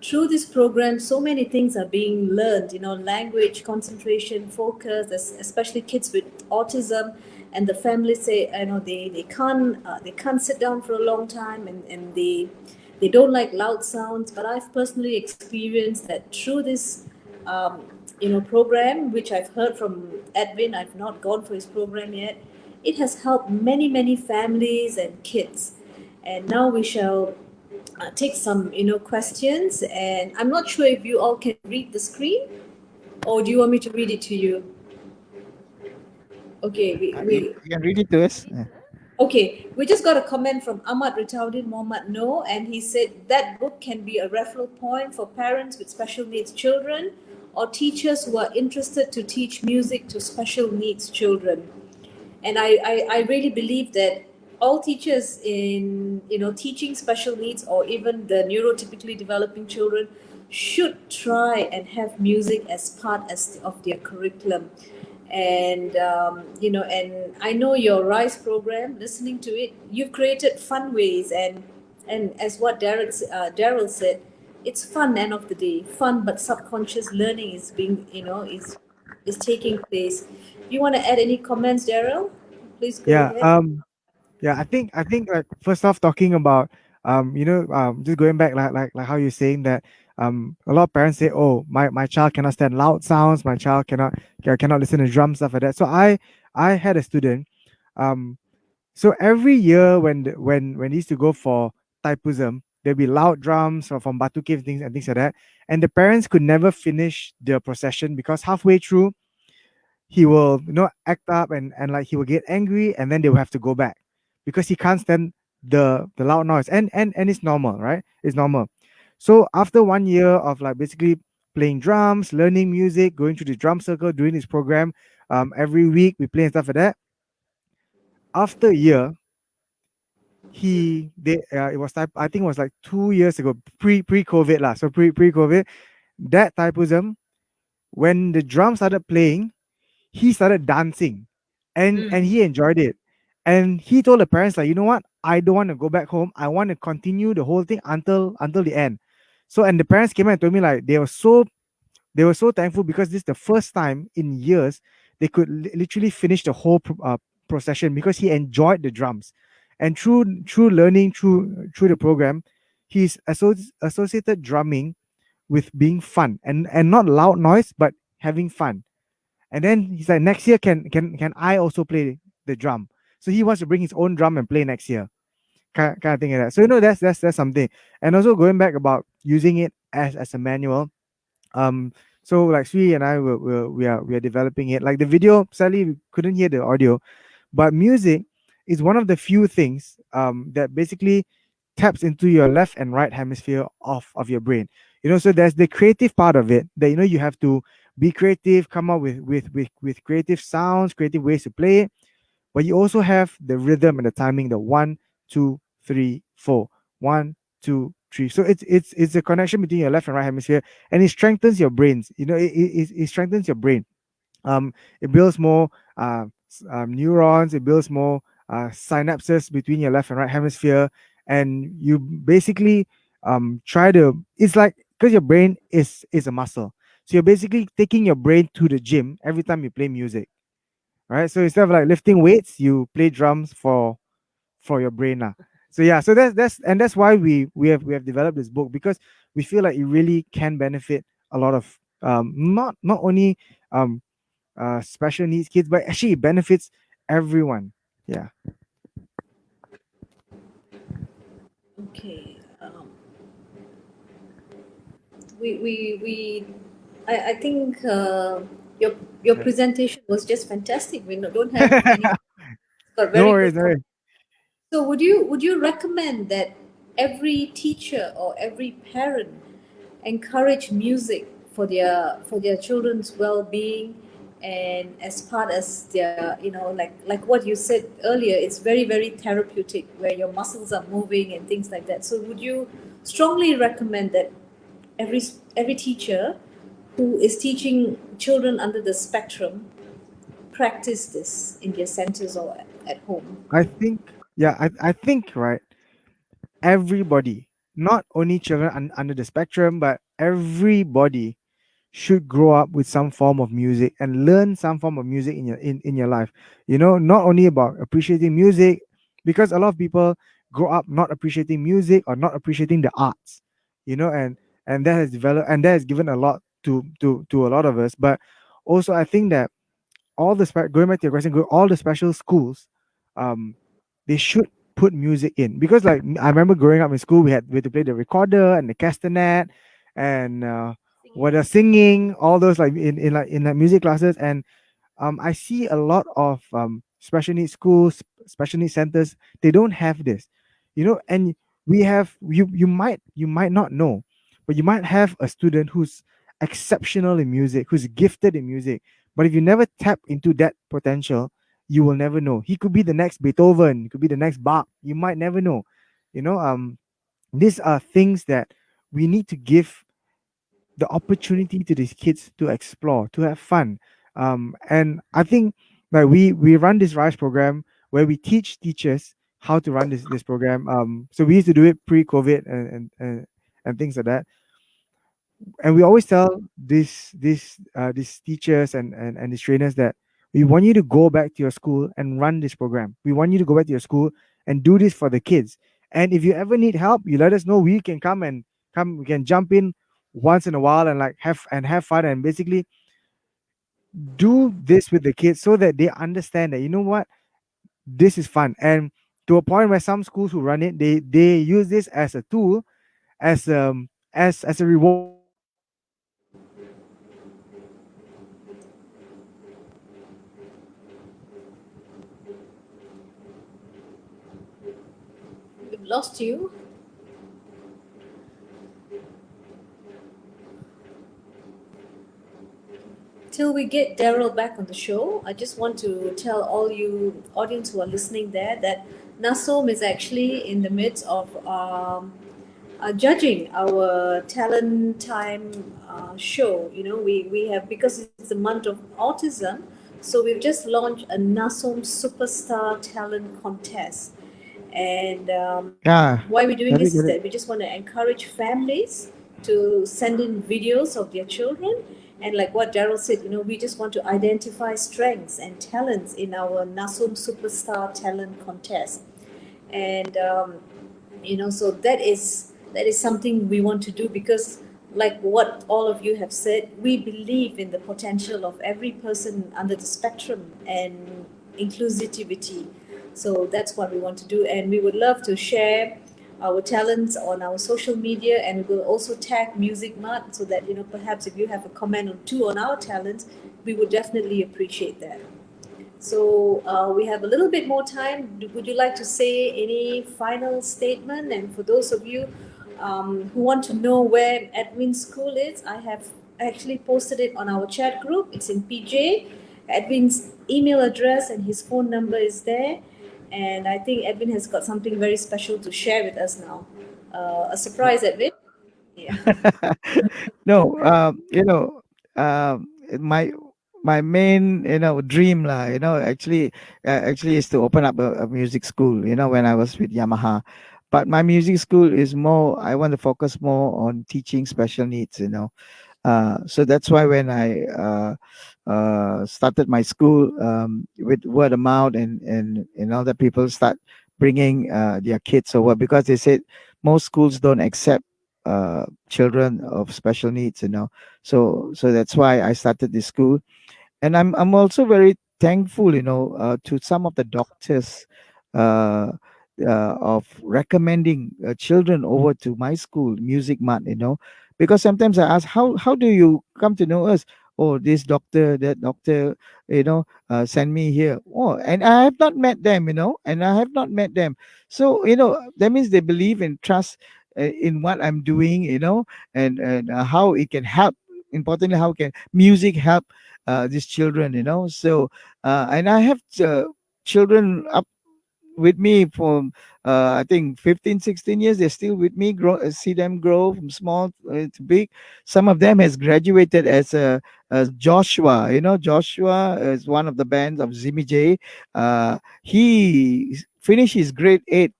through this program, so many things are being learned, language, concentration, focus, especially kids with autism. And the families say, they can't sit down for a long time, and they don't like loud sounds. But I've personally experienced that through this, program, which I've heard from Edwin. I've not gone for his program yet. It has helped many, many families and kids. And now we shall take some questions, and I'm not sure if you all can read the screen, or do you want me to read it to you? Okay, You can read it to us. okay, we just got a comment from Ahmad Ritaudin Mohammad No, and he said that book can be a referral point for parents with special needs children or teachers who are interested to teach music to special needs children. And I really believe that all teachers in teaching special needs or even the neurotypically developing children should try and have music as part of their curriculum. And and I know your RISE program, listening to it, you've created fun ways, and as what Daryl said, it's fun. End of the day, fun, but subconscious learning is being is taking place. You want to add any comments, Daryl? Please go Yeah. ahead. I think like first off, talking about just going back like how you're saying that a lot of parents say, oh, my child cannot stand loud sounds, my child cannot listen to drum, stuff like that. So I had a student, so every year when he used to go for Taipusam, there'll be loud drums or from Batu Cave things and things like that, and the parents could never finish the procession because halfway through he will act up, and like he will get angry, and then they will have to go back because he can't stand the loud noise, and it's normal, right? It's normal. So after 1 year of like basically playing drums, learning music, going to the drum circle, doing this program, every week we play and stuff like that. After a year, it was type, I think it was like 2 years ago, pre-COVID lah. So pre-COVID, that Taipusam, when the drum started playing, he started dancing, and he enjoyed it. And he told the parents, like, you know what, I don't want to go back home, I want to continue the whole thing until the end. So, and the parents came and told me like they were so thankful because this is the first time in years they could literally finish the whole procession because he enjoyed the drums. And through learning through the program, he's associated drumming with being fun, and not loud noise but having fun. And then he's like, next year, can I also play the drum? So he wants to bring his own drum and play next year, kind of thing like that. So that's something. And also going back about using it as a manual. So like Sri and I we are developing it. Like the video, sadly we couldn't hear the audio, but music is one of the few things that basically taps into your left and right hemisphere of your brain. So there's the creative part of it that you have to be creative, come up with creative sounds, creative ways to play it. But you also have the rhythm and the timing, the 1, 2, 3, 4, 1, 2, 3. So it's a connection between your left and right hemisphere, and it strengthens your brains. It strengthens your brain. It builds more neurons. It builds more synapses between your left and right hemisphere, and you basically try to. It's like, because your brain is a muscle, so you're basically taking your brain to the gym every time you play music, right? So instead of like lifting weights, you play drums for your brain lah. So yeah, so that's why we have developed this book, because we feel like it really can benefit a lot of not only special needs kids, but actually it benefits everyone. Yeah. Okay. We I think your Yeah. presentation was just fantastic. We don't have any, but No very worries, good. no worries. So would you recommend that every teacher or every parent encourage music for their children's well-being, and as part as their, like what you said earlier, it's very therapeutic where your muscles are moving and things like that. So would you strongly recommend that every every teacher who is teaching children under the spectrum practice this in their centers or at home? I think, yeah, I think, right, everybody, not only children under the spectrum, but everybody should grow up with some form of music and learn some form of music in your life. Not only about appreciating music, because a lot of people grow up not appreciating music or not appreciating the arts, and that has developed and that has given a lot to a lot of us. But also I think that going back to your question, all the special schools, um, they should put music in, because like I remember growing up in school, we had to play the recorder and the castanet, and what are singing, all those like in like music classes. And I see a lot of special needs schools, special needs centers. They don't have this, and you might not know, but you might have a student who's exceptional in music, who's gifted in music. But if you never tap into that potential, you will never know. He could be the next Beethoven, he could be the next Bach. You might never know. You know, these are things that we need to give the opportunity to these kids to explore, to have fun. And I think like we run this Rise program where we teach teachers how to run this program. So we used to do it pre-COVID and things like that. And we always tell these teachers and these trainers that we want you to go back to your school and run this program. We want you to go back to your school and do this for the kids. And if you ever need help, you let us know. We can come. We can jump in once in a while and like have fun and basically do this with the kids so that they understand that, you know what, this is fun. And to a point where some schools who run it, they use this as a tool, as a reward. We've lost you. Till we get Daryl back on the show, I just want to tell all you audience who are listening there that NASOM is actually in the midst of judging our talent time show. We have, because it's the month of autism, so we've just launched a NASOM Superstar Talent Contest. And Yeah, why we're doing get it, this is get it. that we just want to encourage families to send in videos of their children. And like what Daryl said, we just want to identify strengths and talents in our NASOM Superstar Talent Contest. And so that is something we want to do, because like what all of you have said, we believe in the potential of every person under the spectrum and inclusivity. So that's what we want to do, and we would love to share our talents on our social media, and we will also tag Music Mart, so that perhaps if you have a comment or two on our talents, we would definitely appreciate that. So we have a little bit more time. Would you like to say any final statement? And for those of you who want to know where Edwin's school is, I have actually posted it on our chat group. It's in PJ. Edwin's email address and his phone number is there. And I think Edwin has got something very special to share with us now. A surprise, Edwin? Yeah. No, my main dream lah, actually is to open up a music school. When I was with Yamaha, but my music school is more. I want to focus more on teaching special needs. So that's why when I started my school, with word of mouth, and all the people start bringing their kids over, because they said most schools don't accept children of special needs. So that's why I started this school. And I'm also very thankful, to some of the doctors uh, of recommending children over to my school, Music Mart, because sometimes I ask, how do you come to know us? Oh, this doctor, that doctor, send me here. Oh, and I have not met them, and I have not met them. So, that means they believe and trust in what I'm doing, and how it can help. Importantly, how can music help these children, so and I have children up with me for I think 15, 16 years. They're still with me, see them grow from small to big. Some of them has graduated as Joshua. Joshua is one of the bands of Zimi J. He finished his grade 8.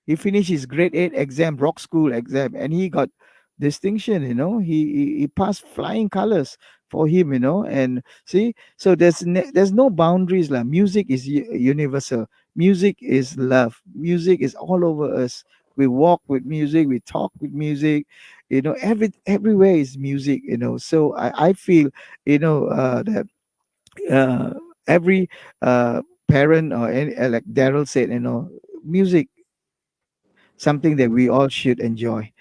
He finished his grade 8 exam, rock school exam, and he got distinction. He passed flying colors for him. And see, so there's no boundaries lah. Music is universal. Music is love. Music is all over us. We walk with music. We talk with music. Everywhere is music. So I feel that uh, every parent or any, like Daryl said, music, something that we all should enjoy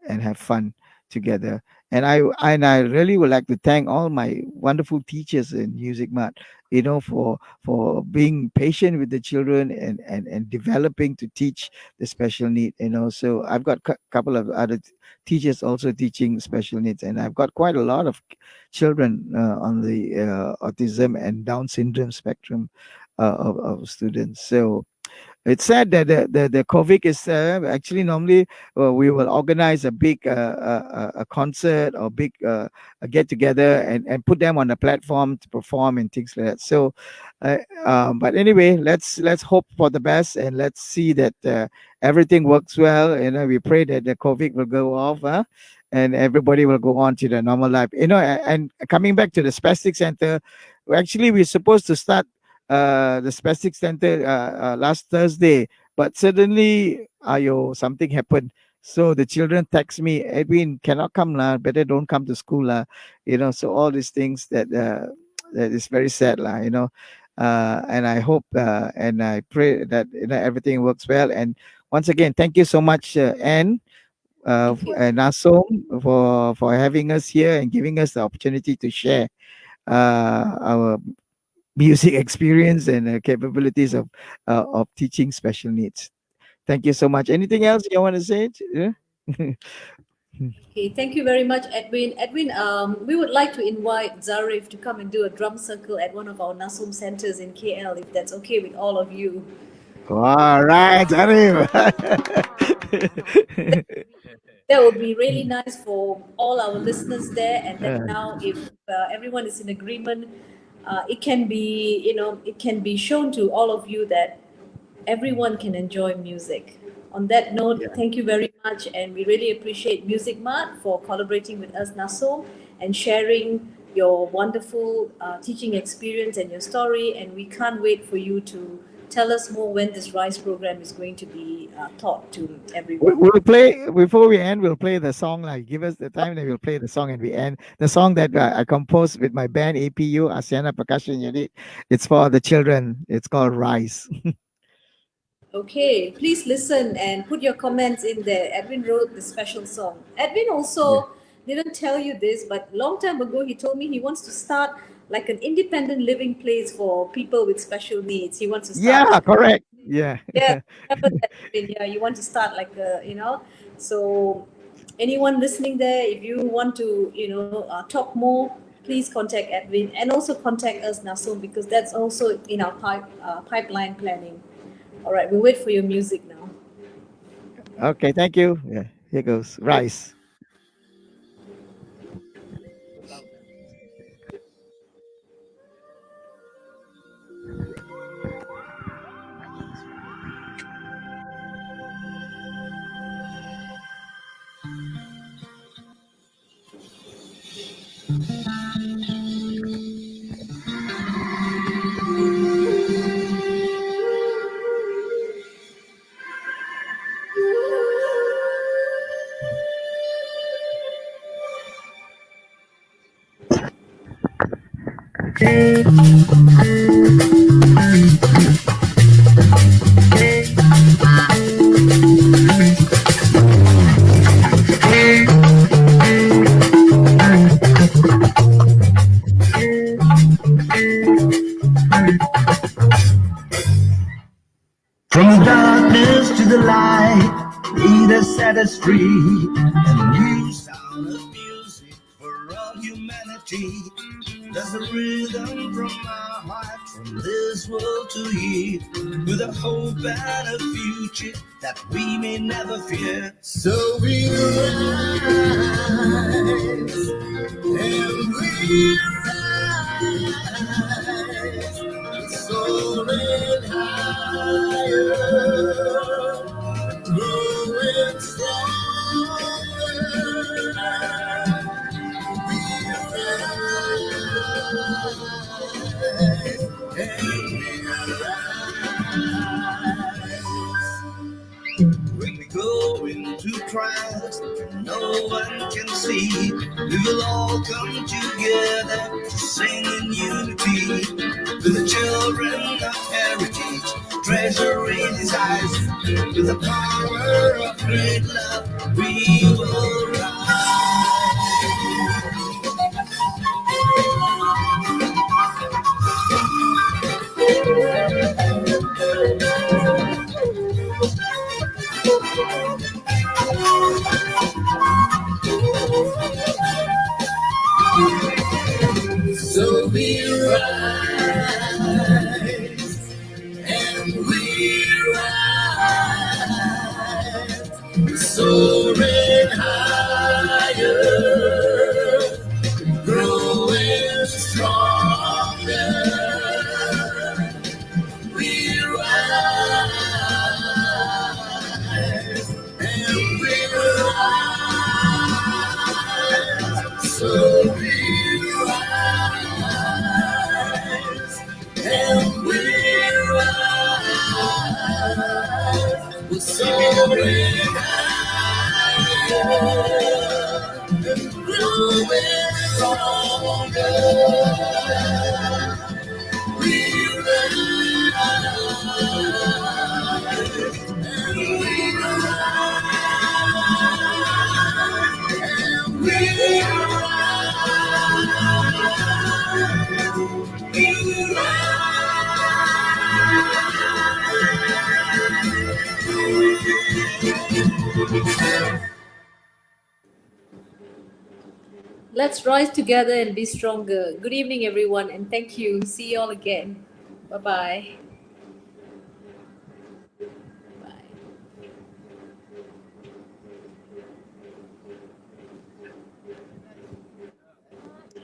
and have fun together. And I really would like to thank all my wonderful teachers in Music Mart, for being patient with the children and developing to teach the special need. So I've got a couple of other teachers also teaching special needs, and I've got quite a lot of children on the autism and Down syndrome spectrum of students. So it's sad that the COVID is actually normally we will organize a big a concert or big a get together and put them on a platform to perform and things like that. So, but anyway, let's hope for the best and let's see that everything works well. We pray that the COVID will go off, and everybody will go on to their normal life. And coming back to the Spastic Center, actually we're supposed to start the Spastic Center last Thursday, but suddenly, ayo, something happened. So the children text me, Edwin, cannot come lah. Better don't come to school lah. So all these things that is very sad lah. And I hope and I pray that everything works well. And once again, thank you so much, Anne. Thank you. And Nasom for having us here and giving us the opportunity to share our music experience and capabilities of teaching special needs. Thank you so much. Anything else you want to say? Yeah? Okay, thank you very much, Edwin. Edwin, we would like to invite Zarif to come and do a drum circle at one of our NASOM centers in KL, if that's okay with all of you. All right, Arif. That would be really nice for all our listeners there. And then now, if everyone is in agreement, it can be, it can be shown to all of you that everyone can enjoy music. On that note, thank you very much, and we really appreciate Music Mart for collaborating with us, NASOM, and sharing your wonderful teaching experience and your story. And we can't wait for you to tell us more when this RISE program is going to be taught to everyone. We'll play before we end. We'll play the song. Like, give us the time, then we'll play the song, and we end the song that I composed with my band APU Asiana Percussion Unit. It's for the children. It's called Rise. Okay, please listen and put your comments in there. Edwin wrote the special song. Edwin also didn't tell you this, but long time ago he told me he wants to start like an independent living place for people with special needs. He wants to start. Yeah, correct. Yeah. Yeah, remember that, Edwin? Yeah, you want to start like a, So, anyone listening there, if you want to, talk more, please contact Edwin and also contact us, Nasom, because that's also in our pipeline planning. All right, we'll wait for your music now. Okay, thank you. Yeah, here goes Rise. From darkness to the light, lead us, set us free. And a new sound of music for all humanity. There's a rhythm from our heart, from this world to here, with a hope and a future that we may never fear. So we rise, and we rise, soaring higher, growing stronger. We rise, and we rise. When we go into trials no one can see, we will all come together to sing in unity. With the children of heritage, treasure in his eyes, with the power of great love, we will So we rise, and we rise, soaring higher, growing stronger. We rise, and we rise, so we rise, and we rise, we're soaring higher, and growing stronger. We rise, and we rise, and we Let's rise together and be stronger. Good evening, everyone, and thank you. See you all again. Bye-bye.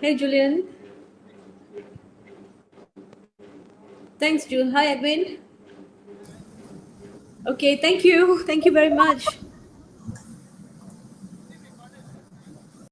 Hey, Julian. Thanks, Jul. Hi, Edwin. Okay, thank you. Thank you very much.